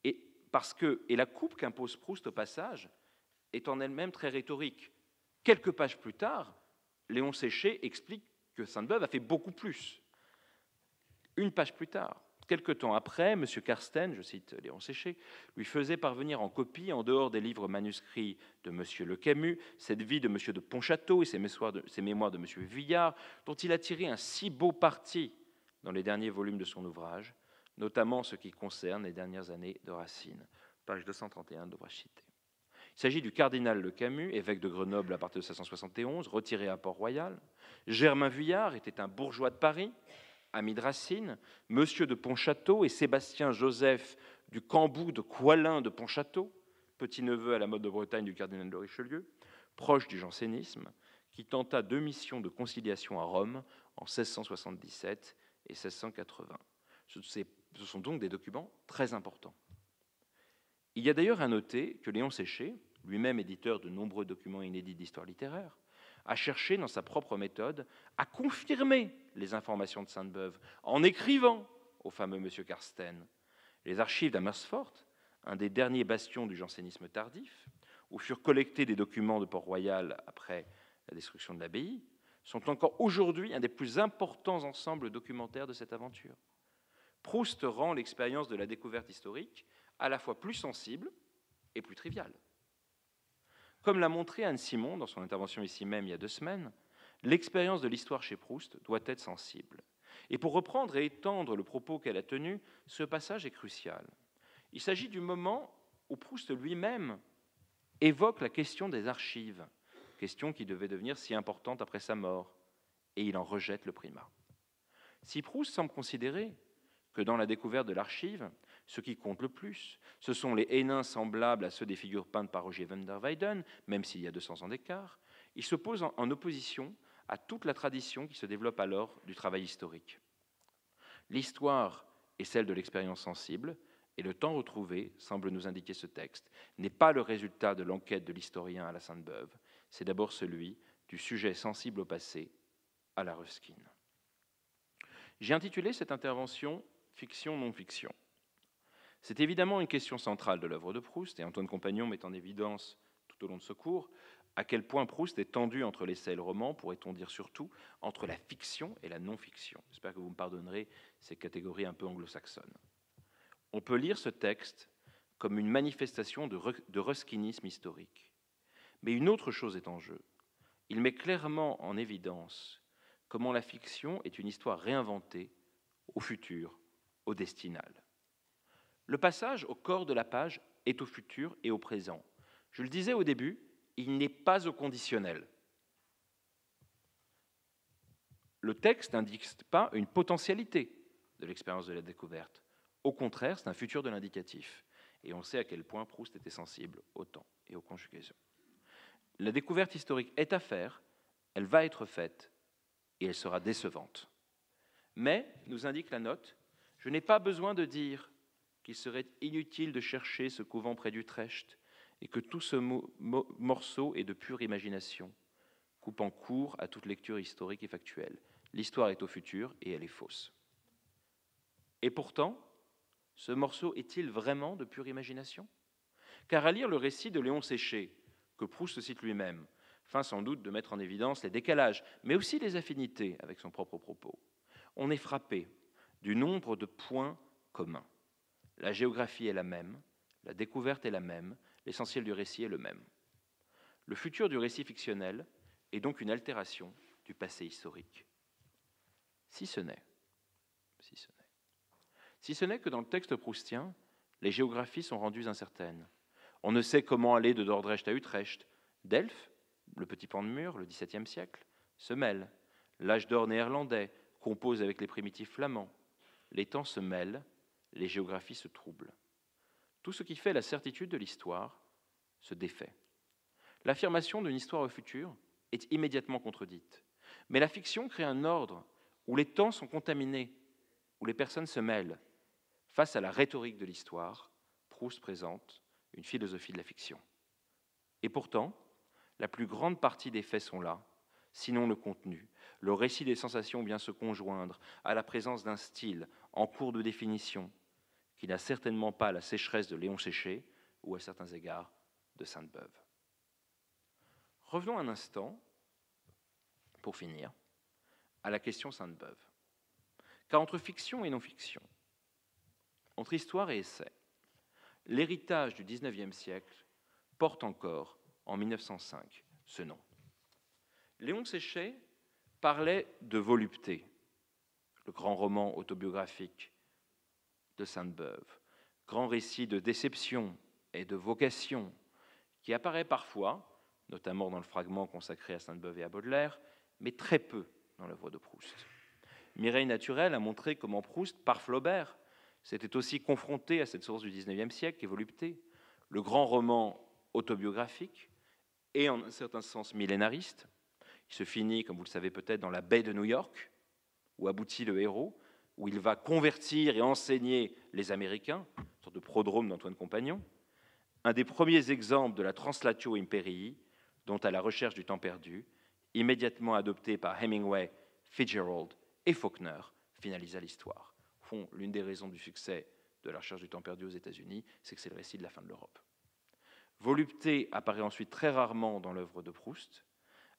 et la coupe qu'impose Proust au passage est en elle-même très rhétorique. Quelques pages plus tard, Léon Séché explique que Sainte-Beuve a fait beaucoup plus. Une page plus tard, Quelque temps après, M. Carsten, je cite Léon Séché, lui faisait parvenir en copie, en dehors des livres manuscrits de M. Le Camus, cette vie de M. de Pontchâteau et ses mémoires de M. Vuillard, dont il a tiré un si beau parti dans les derniers volumes de son ouvrage, notamment ce qui concerne les dernières années de Racine. Page 231 de l'ouvrage cité. Il s'agit du cardinal Le Camus, évêque de Grenoble à partir de 1671, retiré à Port-Royal. Germain Vuillard était un bourgeois de Paris, ami de Racine. Monsieur de Pontchâteau et Sébastien Joseph du Cambou de Coislin de Pontchâteau, petit-neveu à la mode de Bretagne du cardinal de Richelieu, proche du jansénisme, qui tenta 2 missions de conciliation à Rome en 1677 et 1680. Ce sont donc des documents très importants. Il y a d'ailleurs à noter que Léon Séché, lui-même éditeur de nombreux documents inédits d'histoire littéraire, a cherché dans sa propre méthode à confirmer les informations de Sainte-Beuve en écrivant au fameux M. Carsten. Les archives d'Amersfoort, un des derniers bastions du jansénisme tardif, où furent collectés des documents de Port-Royal après la destruction de l'abbaye, sont encore aujourd'hui un des plus importants ensembles documentaires de cette aventure. Proust rend l'expérience de la découverte historique à la fois plus sensible et plus triviale. Comme l'a montré Anne Simon dans son intervention ici même il y a 2 semaines, l'expérience de l'histoire chez Proust doit être sensible. Et pour reprendre et étendre le propos qu'elle a tenu, ce passage est crucial. Il s'agit du moment où Proust lui-même évoque la question des archives, question qui devait devenir si importante après sa mort, et il en rejette le primat. Si Proust semble considérer que dans la découverte de l'archive, ce qui compte le plus, ce sont les Hénins semblables à ceux des figures peintes par Roger van der Weyden, même s'il y a 200 ans d'écart, il se pose en opposition à toute la tradition qui se développe alors du travail historique. L'histoire est celle de l'expérience sensible, et le temps retrouvé, semble nous indiquer ce texte, n'est pas le résultat de l'enquête de l'historien à la Sainte-Beuve, c'est d'abord celui du sujet sensible au passé à la Ruskin. J'ai intitulé cette intervention « Fiction-non-fiction ». C'est évidemment une question centrale de l'œuvre de Proust, et Antoine Compagnon met en évidence tout au long de ce cours à quel point Proust est tendu entre l'essai et le roman, pourrait-on dire surtout, entre la fiction et la non-fiction. J'espère que vous me pardonnerez ces catégories un peu anglo-saxonnes. On peut lire ce texte comme une manifestation de ruskinisme historique. Mais une autre chose est en jeu. Il met clairement en évidence comment la fiction est une histoire réinventée au futur, au destinal. Le passage au corps de la page est au futur et au présent. Je le disais au début, il n'est pas au conditionnel. Le texte n'indique pas une potentialité de l'expérience de la découverte. Au contraire, c'est un futur de l'indicatif. Et on sait à quel point Proust était sensible au temps et aux conjugaisons. La découverte historique est à faire, elle va être faite, et elle sera décevante. Mais, nous indique la note, je n'ai pas besoin de dire qu'il serait inutile de chercher ce couvent près d'Utrecht et que tout ce morceau est de pure imagination, coupant court à toute lecture historique et factuelle. L'histoire est au futur et elle est fausse. Et pourtant, ce morceau est-il vraiment de pure imagination ? Car à lire le récit de Léon Séché, que Proust cite lui-même, fin sans doute de mettre en évidence les décalages, mais aussi les affinités avec son propre propos, on est frappé du nombre de points communs. La géographie est la même, la découverte est la même, l'essentiel du récit est le même. Le futur du récit fictionnel est donc une altération du passé historique. Si ce n'est que dans le texte proustien, les géographies sont rendues incertaines. On ne sait comment aller de Dordrecht à Utrecht. Delphes, le petit pan de mur, le XVIIe siècle, se mêlent. L'âge d'or néerlandais compose avec les primitifs flamands. Les temps se mêlent, les géographies se troublent. Tout ce qui fait la certitude de l'histoire se défait. L'affirmation d'une histoire au futur est immédiatement contredite. Mais la fiction crée un ordre où les temps sont contaminés, où les personnes se mêlent. Face à la rhétorique de l'histoire, Proust présente une philosophie de la fiction. Et pourtant, la plus grande partie des faits sont là, sinon le contenu. Le récit des sensations vient se conjoindre à la présence d'un style en cours de définition qui n'a certainement pas la sécheresse de Léon Séché ou à certains égards de Sainte-Beuve. Revenons un instant, pour finir, à la question Sainte-Beuve. Car entre fiction et non-fiction, Entre histoire et essai, l'héritage du XIXe siècle porte encore, en 1905, ce nom. Léon Séchet parlait de volupté, le grand roman autobiographique de Sainte-Beuve, grand récit de déception et de vocation, qui apparaît parfois, notamment dans le fragment consacré à Sainte-Beuve et à Baudelaire, mais très peu dans l'œuvre de Proust. Mireille Naturel a montré comment Proust, par Flaubert, s'était aussi confronté à cette source du XIXe siècle, qui est volupté, le grand roman autobiographique et en un certain sens millénariste. Il se finit, comme vous le savez peut-être, dans la baie de New York, où aboutit le héros, où il va convertir et enseigner les Américains, une sorte de prodrome d'Antoine Compagnon, un des premiers exemples de la translatio imperii, dont À la recherche du temps perdu, immédiatement adopté par Hemingway, Fitzgerald et Faulkner, finalisa l'histoire. Au fond, l'une des raisons du succès de La recherche du temps perdu aux États-Unis, c'est que c'est le récit de la fin de l'Europe. Volupté apparaît ensuite très rarement dans l'œuvre de Proust,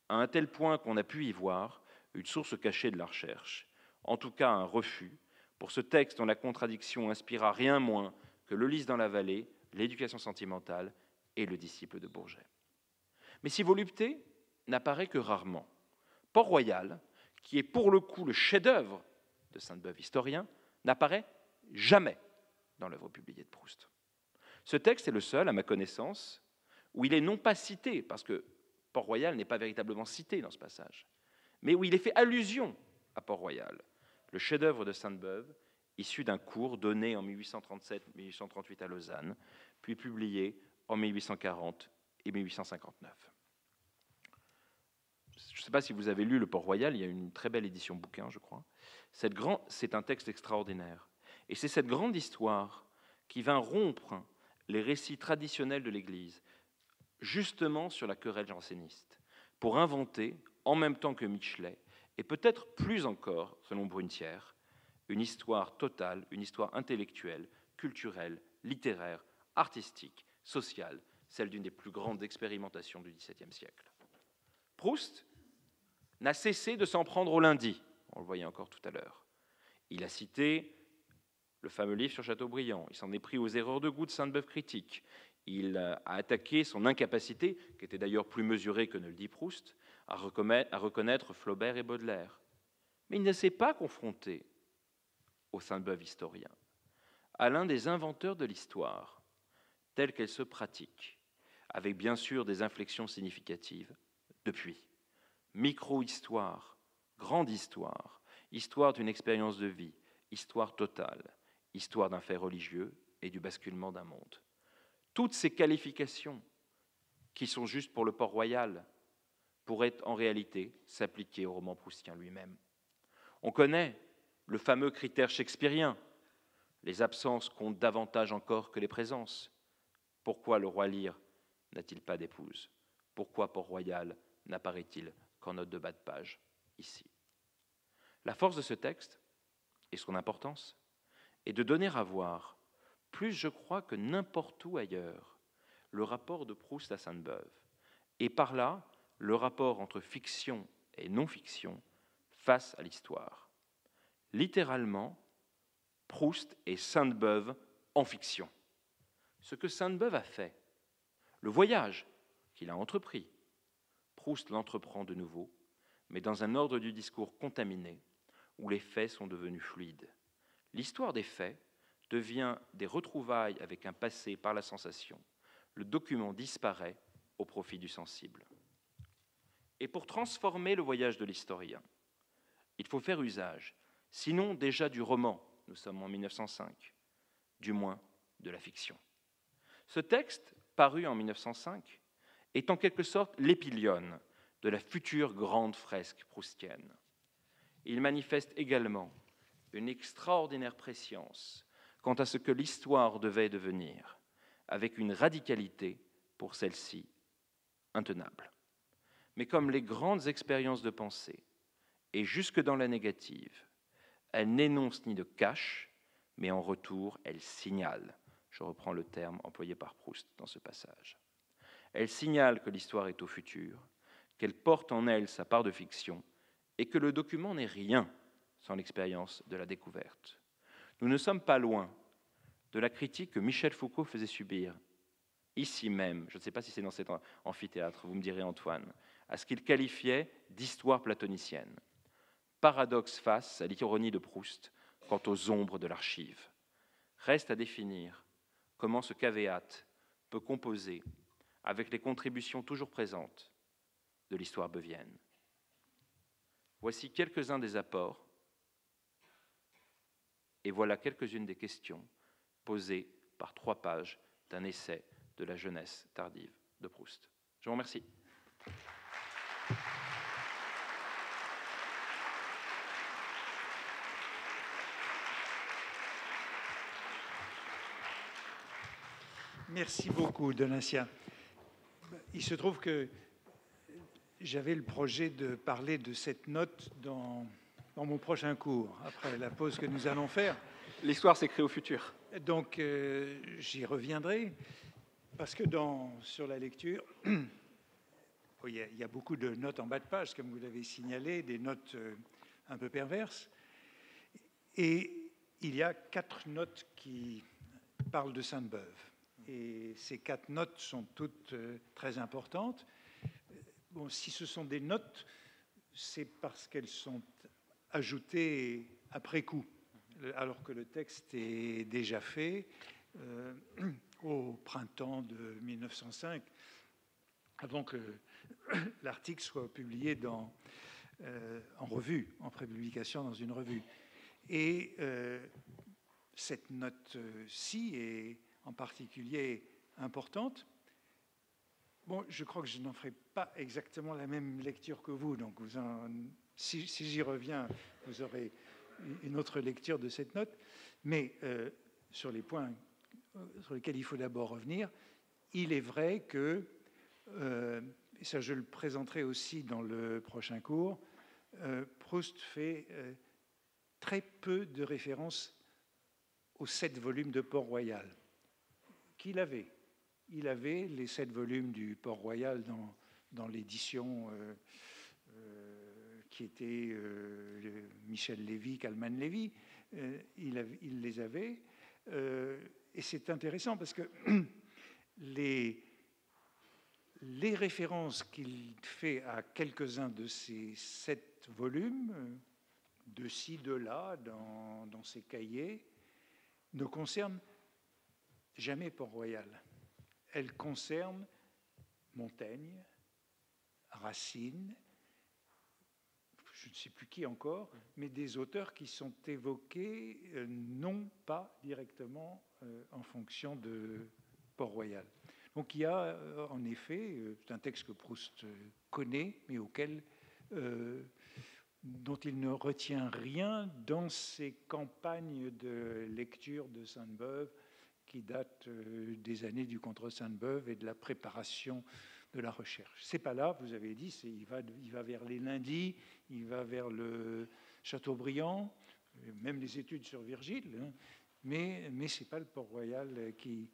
à un tel point qu'on a pu y voir une source cachée de la recherche, en tout cas un refus, pour ce texte dont la contradiction inspira rien moins que Le Lys dans la vallée, L'éducation sentimentale et Le disciple de Bourget. Mais si volupté n'apparaît que rarement, Port-Royal, qui est pour le coup le chef-d'œuvre de Sainte-Beuve historien, n'apparaît jamais dans l'œuvre publiée de Proust. Ce texte est le seul, à ma connaissance, où il est non pas cité, parce que Port-Royal n'est pas véritablement cité dans ce passage, mais où il est fait allusion à Port-Royal, le chef-d'œuvre de Sainte-Beuve, issu d'un cours donné en 1837-1838 à Lausanne, puis publié en 1840 et 1859. Je ne sais pas si vous avez lu Le Port-Royal, il y a une très belle édition bouquin, je crois. C'est un texte extraordinaire. Et c'est cette grande histoire qui vint rompre les récits traditionnels de l'Église, justement sur la querelle janséniste, pour inventer, en même temps que Michelet, et peut-être plus encore, selon Brunetière, une histoire totale, une histoire intellectuelle, culturelle, littéraire, artistique, sociale, celle d'une des plus grandes expérimentations du XVIIe siècle. Proust n'a cessé de s'en prendre au lundi, on le voyait encore tout à l'heure. Il a cité le fameux livre sur Chateaubriand, il s'en est pris aux erreurs de goût de Sainte-Beuve critique, il a attaqué son incapacité, qui était d'ailleurs plus mesurée que ne le dit Proust, à reconnaître Flaubert et Baudelaire. Mais il ne s'est pas confronté au Sainte-Beuve historien, à l'un des inventeurs de l'histoire, telle qu'elle se pratique, avec bien sûr des inflexions significatives depuis. Micro-histoire, grande histoire, histoire d'une expérience de vie, histoire totale, histoire d'un fait religieux et du basculement d'un monde. Toutes ces qualifications, qui sont justes pour le Port-Royal, pourraient en réalité s'appliquer au roman proustien lui-même. On connaît le fameux critère shakespearien. Les absences comptent davantage encore que les présences. Pourquoi le roi Lear n'a-t-il pas d'épouse? Pourquoi Port-Royal n'apparaît-il qu'en note de bas de page, ici? La force de ce texte, et son importance, est de donner à voir, plus je crois que n'importe où ailleurs, le rapport de Proust à Sainte-Beuve, et par là, le rapport entre fiction et non-fiction face à l'histoire. Littéralement, Proust est Sainte-Beuve en fiction. Ce que Sainte-Beuve a fait, le voyage qu'il a entrepris, Proust l'entreprend de nouveau, mais dans un ordre du discours contaminé, où les faits sont devenus fluides. L'histoire des faits devient des retrouvailles avec un passé par la sensation. Le document disparaît au profit du sensible. Et pour transformer le voyage de l'historien, il faut faire usage, sinon déjà du roman, nous sommes en 1905, du moins de la fiction. Ce texte, paru en 1905, est en quelque sorte l'épilione de la future grande fresque proustienne. Il manifeste également une extraordinaire prescience quant à ce que l'histoire devait devenir, avec une radicalité pour celle-ci intenable. Mais comme les grandes expériences de pensée, et jusque dans la négative, elle n'énonce ni ne cache, mais en retour, elle signale. Je reprends le terme employé par Proust dans ce passage. Elle signale que l'histoire est au futur, qu'elle porte en elle sa part de fiction, et que le document n'est rien sans l'expérience de la découverte. Nous ne sommes pas loin de la critique que Michel Foucault faisait subir, ici même, je ne sais pas si c'est dans cet amphithéâtre, vous me direz Antoine, à ce qu'il qualifiait d'histoire platonicienne. Paradoxe face à l'ironie de Proust quant aux ombres de l'archive. Reste à définir comment ce caveat peut composer avec les contributions toujours présentes de l'histoire bœvienne. Voici quelques-uns des apports et voilà quelques-unes des questions posées par 3 pages d'un essai de la jeunesse tardive de Proust. Je vous remercie. Merci beaucoup, Donatien. Il se trouve que j'avais le projet de parler de cette note dans mon prochain cours, après la pause que nous allons faire. L'histoire s'écrit au futur. Donc, j'y reviendrai, parce que sur la lecture, il y a beaucoup de notes en bas de page, comme vous l'avez signalé, des notes un peu perverses. Et il y a 4 notes qui parlent de Sainte-Beuve. Et ces 4 notes sont toutes très importantes. Bon, si ce sont des notes, c'est parce qu'elles sont ajoutées après coup, alors que le texte est déjà fait au printemps de 1905, avant que l'article soit publié en revue, en prépublication dans une revue. Et cette note-ci est en particulier importante. Bon, je crois que je n'en ferai pas exactement la même lecture que vous, donc si j'y reviens, vous aurez une autre lecture de cette note. Mais sur les points sur lesquels il faut d'abord revenir, il est vrai que, et ça je le présenterai aussi dans le prochain cours, Proust fait très peu de références aux 7 volumes de Port-Royal qu'il avait. Il avait les 7 volumes du Port-Royal dans l'édition qui était Michel Lévy, Calman Lévy. Il les avait. Et c'est intéressant parce que les références qu'il fait à quelques-uns de ces 7 volumes, de ci, de là, dans ses cahiers, ne concernent jamais Port-Royal. Elles concernent Montaigne, Racine, je ne sais plus qui encore, mais des auteurs qui sont évoqués non pas directement en fonction de Port-Royal. Donc il y a en effet, c'est un texte que Proust connaît, mais dont il ne retient rien dans ses campagnes de lecture de Sainte-Beuve qui datent des années du contre Sainte-Beuve et de la préparation de la recherche. C'est pas là, vous avez dit, il va vers les Lundis, il va vers le Chateaubriand, même les études sur Virgile, hein, mais c'est pas le Port-Royal qui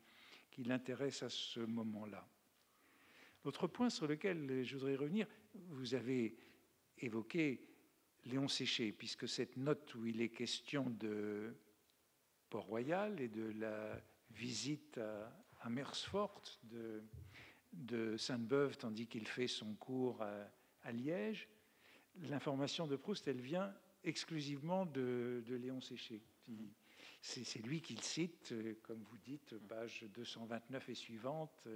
l'intéresse à ce moment-là. L'autre point sur lequel je voudrais revenir, vous avez évoqué Léon Séché, puisque cette note où il est question de Port-Royal et de la visite à Mersfort de Sainte-Beuve, tandis qu'il fait son cours à Liège, l'information de Proust, elle vient exclusivement de Léon Séché. C'est lui qui le cite, comme vous dites, page 229 et suivante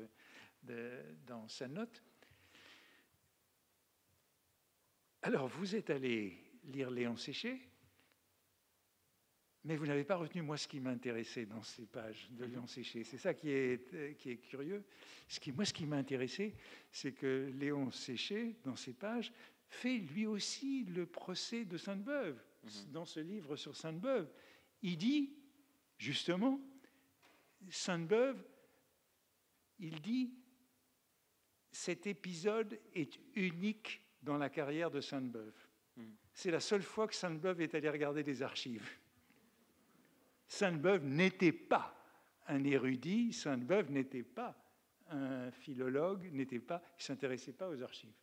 dans sa note. Alors, vous êtes allé lire Léon Séché, mais vous n'avez pas retenu, moi, ce qui m'intéressait dans ces pages de Léon Séché. C'est ça qui est curieux. Ce qui m'a intéressé, c'est que Léon Séché, dans ces pages, fait lui aussi le procès de Sainte-Beuve. Dans ce livre sur Sainte-Beuve, il dit, justement, Sainte-Beuve, il dit, cet épisode est unique dans la carrière de Sainte-Beuve. C'est la seule fois que Sainte-Beuve est allé regarder des archives. Sainte-Beuve n'était pas un érudit, Sainte-Beuve n'était pas un philologue, il ne s'intéressait pas aux archives.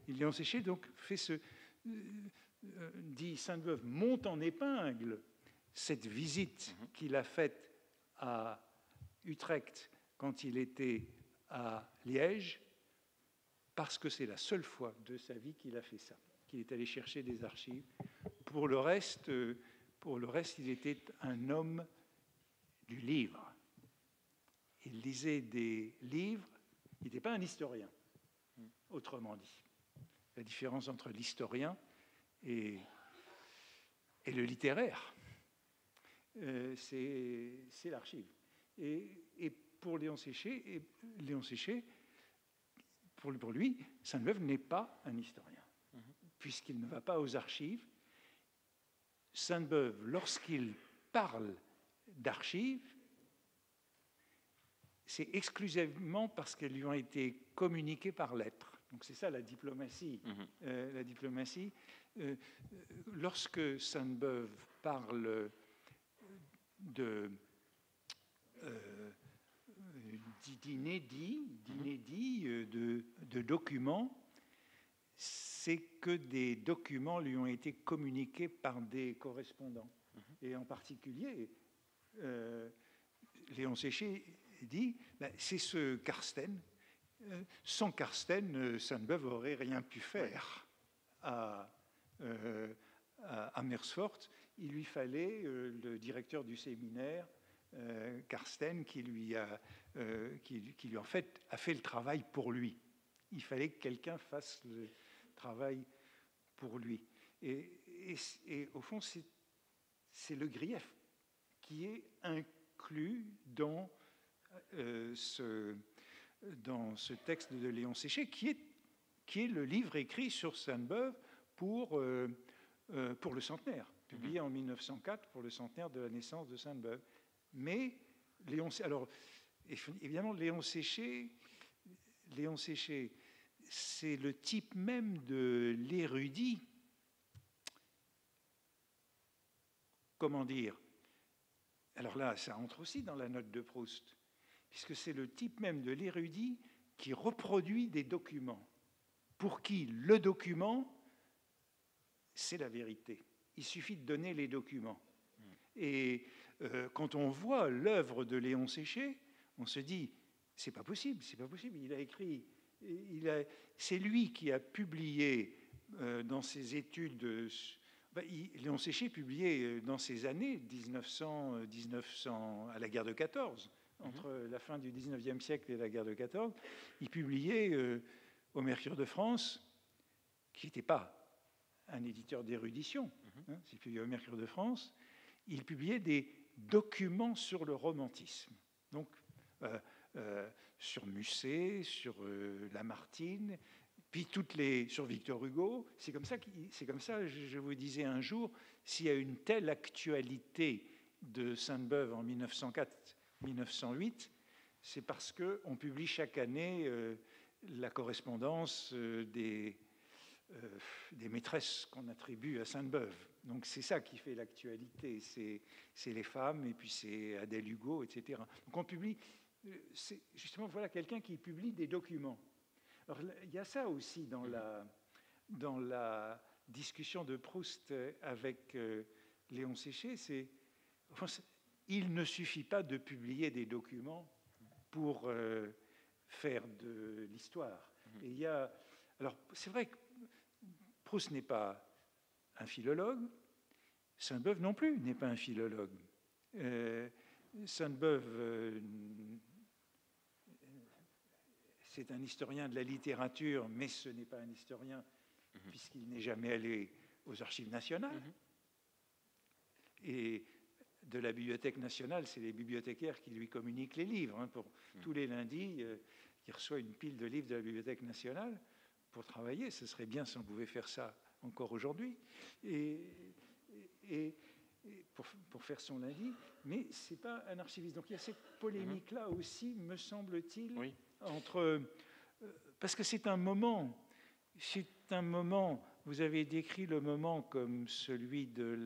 Léon Séché donc dit Sainte-Beuve monte en épingle cette visite qu'il a faite à Utrecht quand il était à Liège, parce que c'est la seule fois de sa vie qu'il a fait ça, qu'il est allé chercher des archives. Pour le reste, il était un homme du livre. Il lisait des livres, il n'était pas un historien, autrement dit. La différence entre l'historien et le littéraire, c'est l'archive. Et pour Léon Séché, pour lui, Sainte-Beuve n'est pas un historien, puisqu'il ne va pas aux archives. Sainte-Beuve, lorsqu'il parle d'archives, c'est exclusivement parce qu'elles lui ont été communiquées par lettre. Donc c'est ça la diplomatie. La diplomatie, lorsque Sainte-Beuve parle d'inédits, de documents, c'est que des documents lui ont été communiqués par des correspondants. Et en particulier, Léon Séché dit, c'est ce Carsten. Sans Carsten, Sainte-Beuve n'aurait rien pu faire à Amersfoort. Il lui fallait le directeur du séminaire, Carsten, qui lui en fait a fait le travail pour lui. Il fallait que quelqu'un fasse le travail pour lui. Et au fond, c'est le grief qui est inclus dans ce texte de Léon Séché, qui est le livre écrit sur Sainte-Beuve pour le centenaire, publié en 1904 pour le centenaire de la naissance de Sainte-Beuve. Mais évidemment, Léon Séché, c'est le type même de l'érudit. Comment dire? Alors là, ça entre aussi dans la note de Proust, puisque c'est le type même de l'érudit qui reproduit des documents, pour qui le document, c'est la vérité. Il suffit de donner les documents. Et quand on voit l'œuvre de Léon Séché, on se dit, c'est pas possible. Il a écrit, c'est lui qui a publié dans ses études. Léon Séché publiait dans ces années 1900 à la guerre de 14, entre la fin du 19e siècle et la guerre de 14, il publiait au Mercure de France, qui n'était pas un éditeur d'érudition, il publiait au Mercure de France, il publiait des documents sur le romantisme, donc sur Musset, sur Lamartine, puis sur Victor Hugo. C'est comme ça, je vous disais un jour, s'il y a une telle actualité de Sainte-Beuve en 1904-1908, c'est parce qu'on publie chaque année la correspondance des maîtresses qu'on attribue à Sainte-Beuve. Donc c'est ça qui fait l'actualité, c'est les femmes, et puis c'est Adèle Hugo, etc. Donc on publie, justement, voilà quelqu'un qui publie des documents. Alors, il y a ça aussi dans la discussion de Proust avec Léon Séché, il ne suffit pas de publier des documents pour faire de l'histoire. Et alors, c'est vrai que Proust n'est pas un philologue, Sainte-Beuve non plus n'est pas un philologue. Sainte-Beuve, c'est un historien de la littérature, mais ce n'est pas un historien puisqu'il n'est jamais allé aux archives nationales. Et de la Bibliothèque nationale, c'est les bibliothécaires qui lui communiquent les livres. Tous les lundis, il reçoit une pile de livres de la Bibliothèque nationale pour travailler. Ce serait bien si on pouvait faire ça encore aujourd'hui. Et pour faire son lundi, mais ce n'est pas un archiviste. Donc il y a cette polémique-là aussi, me semble-t-il, parce que c'est un moment, vous avez décrit le moment comme celui du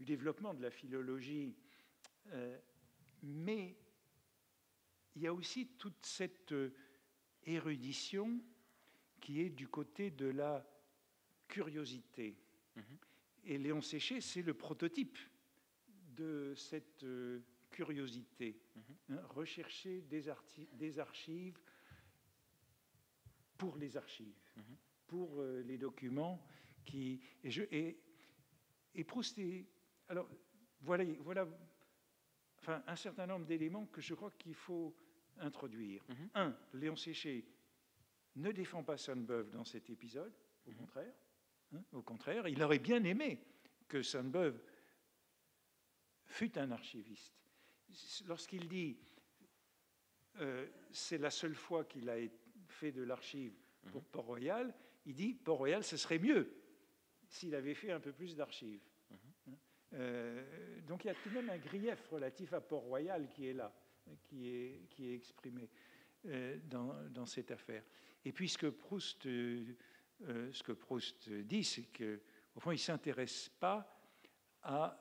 développement de la philologie, mais il y a aussi toute cette érudition qui est du côté de la curiosité. Et Léon Séché, c'est le prototype de cette curiosité. Rechercher des archives pour les archives, pour les documents qui... Et Proust est... Alors, voilà enfin, un certain nombre d'éléments que je crois qu'il faut introduire. Un, Léon Séché ne défend pas Sainte-Beuve dans cet épisode, au contraire. Au contraire, il aurait bien aimé que Sainte-Beuve fût un archiviste. Lorsqu'il dit c'est la seule fois qu'il a fait de l'archive pour Port-Royal, il dit Port-Royal, ce serait mieux s'il avait fait un peu plus d'archives. Donc il y a tout de même un grief relatif à Port-Royal qui est là, qui est exprimé dans cette affaire. Et puis ce que Proust dit, c'est qu'au fond, il ne s'intéresse pas à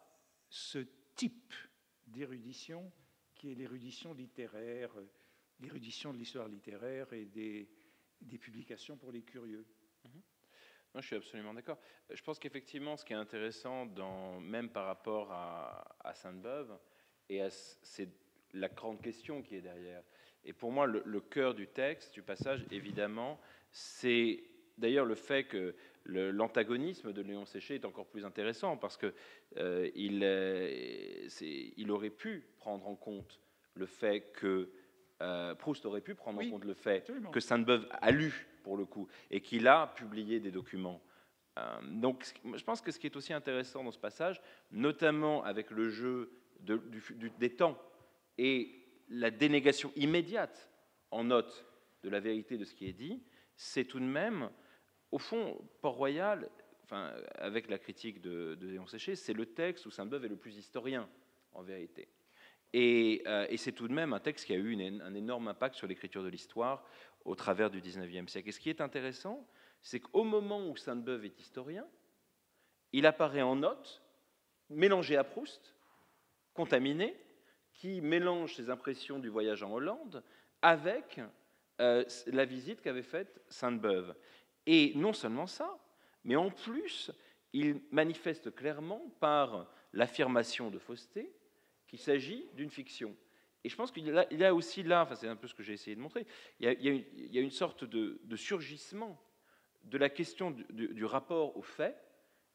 ce type d'érudition qui est l'érudition littéraire, l'érudition de l'histoire littéraire et des publications pour les curieux. Moi, je suis absolument d'accord. Je pense qu'effectivement, ce qui est intéressant, même par rapport à Sainte-Beuve, c'est la grande question qui est derrière. Et pour moi, le cœur du texte, du passage, évidemment, c'est d'ailleurs le fait que l'antagonisme de Léon Séché est encore plus intéressant, parce que il aurait pu prendre en compte le fait que Proust aurait pu prendre en compte le fait que Sainte-Beuve a lu, pour le coup, et qu'il a publié des documents. Donc, je pense que ce qui est aussi intéressant dans ce passage, notamment avec le jeu des temps et la dénégation immédiate en note de la vérité de ce qui est dit, c'est tout de même, au fond, Port-Royal, enfin, avec la critique de Léon Séché, c'est le texte où Sainte-Beuve est le plus historien, en vérité. Et c'est tout de même un texte qui a eu un énorme impact sur l'écriture de l'histoire au travers du XIXe siècle. Et ce qui est intéressant, c'est qu'au moment où Sainte-Beuve est historien, il apparaît en note, mélangé à Proust, contaminé, qui mélange ses impressions du voyage en Hollande avec la visite qu'avait faite Sainte-Beuve. Et non seulement ça, mais en plus, il manifeste clairement par l'affirmation de fausseté qu'il s'agit d'une fiction. Et je pense qu'il y a aussi là, enfin c'est un peu ce que j'ai essayé de montrer, il y a une sorte de surgissement de la question du rapport au fait,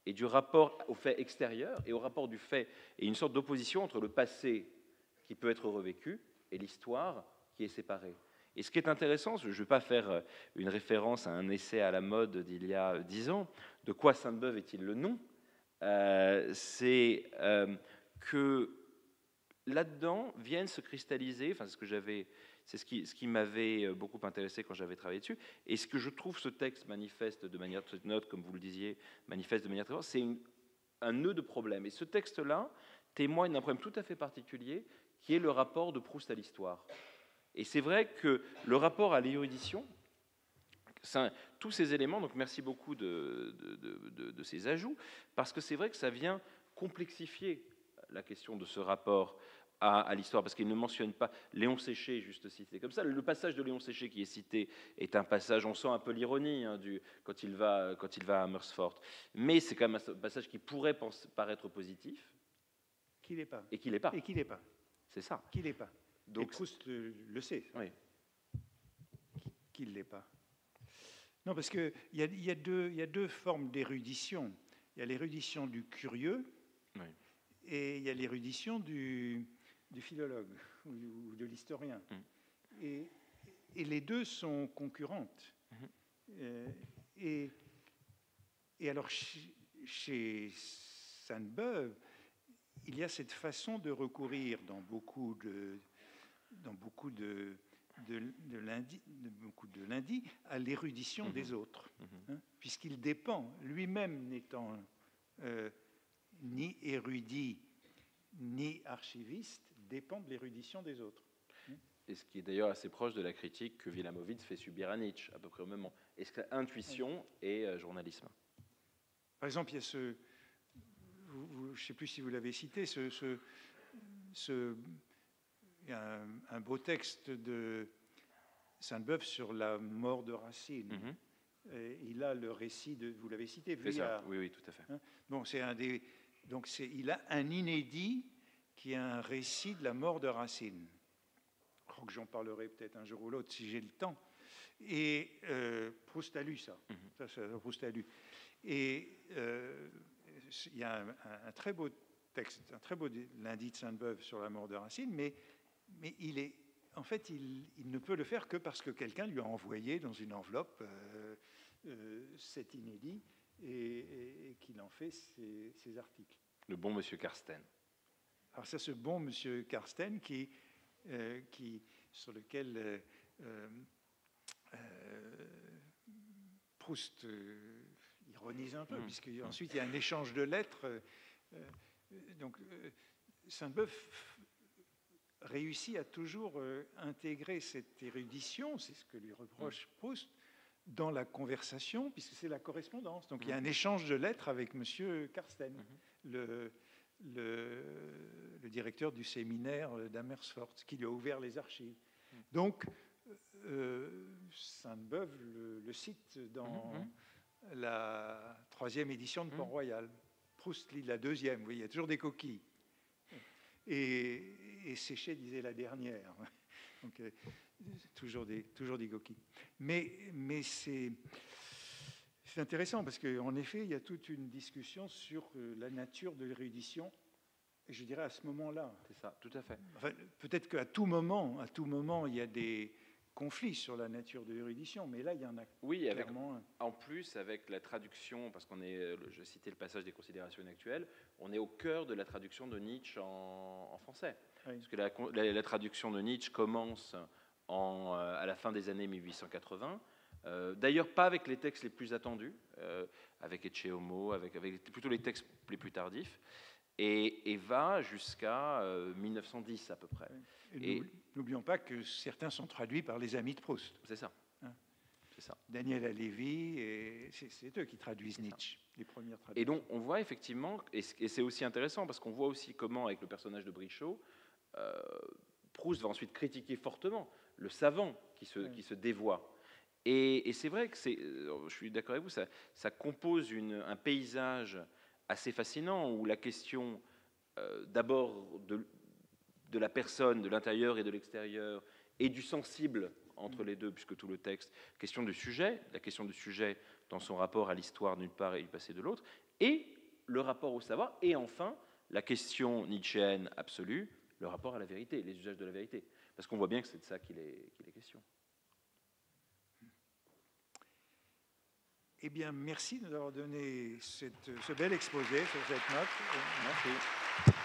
et du rapport au fait extérieur, et au rapport du fait, et une sorte d'opposition entre le passé qui peut être revécu et l'histoire qui est séparée. Et ce qui est intéressant, je ne vais pas faire une référence à un essai à la mode d'il y a 10 ans, de quoi Sainte-Beuve est-il le nom, c'est que là-dedans viennent se cristalliser, enfin c'est ce qui m'avait beaucoup intéressé quand j'avais travaillé dessus, et ce que je trouve ce texte manifeste de manière, cette note, comme vous le disiez, manifeste de manière très forte, c'est un nœud de problème. Et ce texte-là témoigne d'un problème tout à fait particulier, qui est le rapport de Proust à l'histoire. Et c'est vrai que le rapport à l'érudition, tous ces éléments, donc merci beaucoup de ces ajouts, parce que c'est vrai que ça vient complexifier la question de ce rapport à l'histoire, parce qu'il ne mentionne pas Léon Séché, juste cité comme ça. Le passage de Léon Séché qui est cité est un passage, on sent un peu l'ironie quand il va à Mersfort, mais c'est quand même un passage qui pourrait paraître positif. Qu'il n'est pas. Et qu'il n'est pas. Et qu'il n'est pas. C'est ça. Qu'il n'est pas. Donc, et Proust le sait. Oui. Qu'il ne l'est pas. Non, parce qu'il y a deux formes d'érudition. Il y a l'érudition du curieux, oui, et il y a l'érudition du philologue ou de l'historien. Et les deux sont concurrentes. Et alors, chez Sainte-Beuve, il y a cette façon de recourir dans beaucoup de lundis à l'érudition des autres, puisqu'il dépend, lui-même n'étant ni érudit ni archiviste, dépend de l'érudition des autres. Et ce qui est d'ailleurs assez proche de la critique que Wilamowitz fait subir à Nietzsche, à peu près au même moment. Est-ce que intuition et journalisme? Par exemple, il y a je ne sais plus si vous l'avez cité, il y a un beau texte de Sainte-Beuve sur la mort de Racine, il a le récit de, vous l'avez cité, C'est ça. Vuillard. Oui, tout à fait. Hein, bon, il a un inédit qui est un récit de la mort de Racine. Je crois que j'en parlerai peut-être un jour ou l'autre si j'ai le temps. Et Proust a lu ça. Proust a lu. Et il y a un très beau texte, un très beau lundi de Sainte-Beuve sur la mort de Racine, mais il ne peut le faire que parce que quelqu'un lui a envoyé dans une enveloppe cet inédit et qu'il en fait ses articles. Le bon monsieur Karsten. Alors ça, ce bon monsieur Karsten sur lequel Proust ironise un peu, puisqu'ensuite il y a un échange de lettres. Sainte-Beuve réussit à toujours intégrer cette érudition, c'est ce que lui reproche Proust, dans la conversation, puisque c'est la correspondance. Donc il y a un échange de lettres avec monsieur Karsten, le directeur du séminaire d'Amersfoort, qui lui a ouvert les archives. Donc, Sainte-Beuve le cite dans la 3e édition de Port-Royal. Proust lit la 2e, oui, il y a toujours des coquilles. Et Séché disait la dernière. Donc, toujours des coquilles. Mais c'est intéressant, parce qu'en effet, il y a toute une discussion sur la nature de l'érudition, et je dirais à ce moment-là. C'est ça, tout à fait. Enfin, peut-être qu'à tout moment, il y a des conflits sur la nature de l'érudition, mais là, il y en a clairement un. En plus, avec la traduction, parce je citais le passage des considérations inactuelles, on est au cœur de la traduction de Nietzsche en français. Oui. Parce que la traduction de Nietzsche commence à la fin des années 1880, d'ailleurs pas avec les textes les plus attendus, avec Ecce Homo, avec plutôt les textes les plus tardifs, et va jusqu'à 1910 à peu près. Et n'oublions pas que certains sont traduits par les amis de Proust. C'est ça. C'est ça. Daniel Halévy, c'est eux qui traduisent Nietzsche, les premières traductions. Et donc on voit effectivement, et c'est aussi intéressant parce qu'on voit aussi comment, avec le personnage de Brichot, Proust va ensuite critiquer fortement le savant qui se dévoie. Et c'est vrai que je suis d'accord avec vous, ça compose un paysage assez fascinant où la question d'abord de la personne, de l'intérieur et de l'extérieur, et du sensible entre les deux, puisque tout le texte, la question du sujet dans son rapport à l'histoire d'une part et du passé de l'autre, et le rapport au savoir, et enfin la question nietzschéenne absolue, le rapport à la vérité, les usages de la vérité. Parce qu'on voit bien que c'est de ça qu'il est question. Eh bien, merci de nous avoir donné ce bel exposé sur cette note. Merci.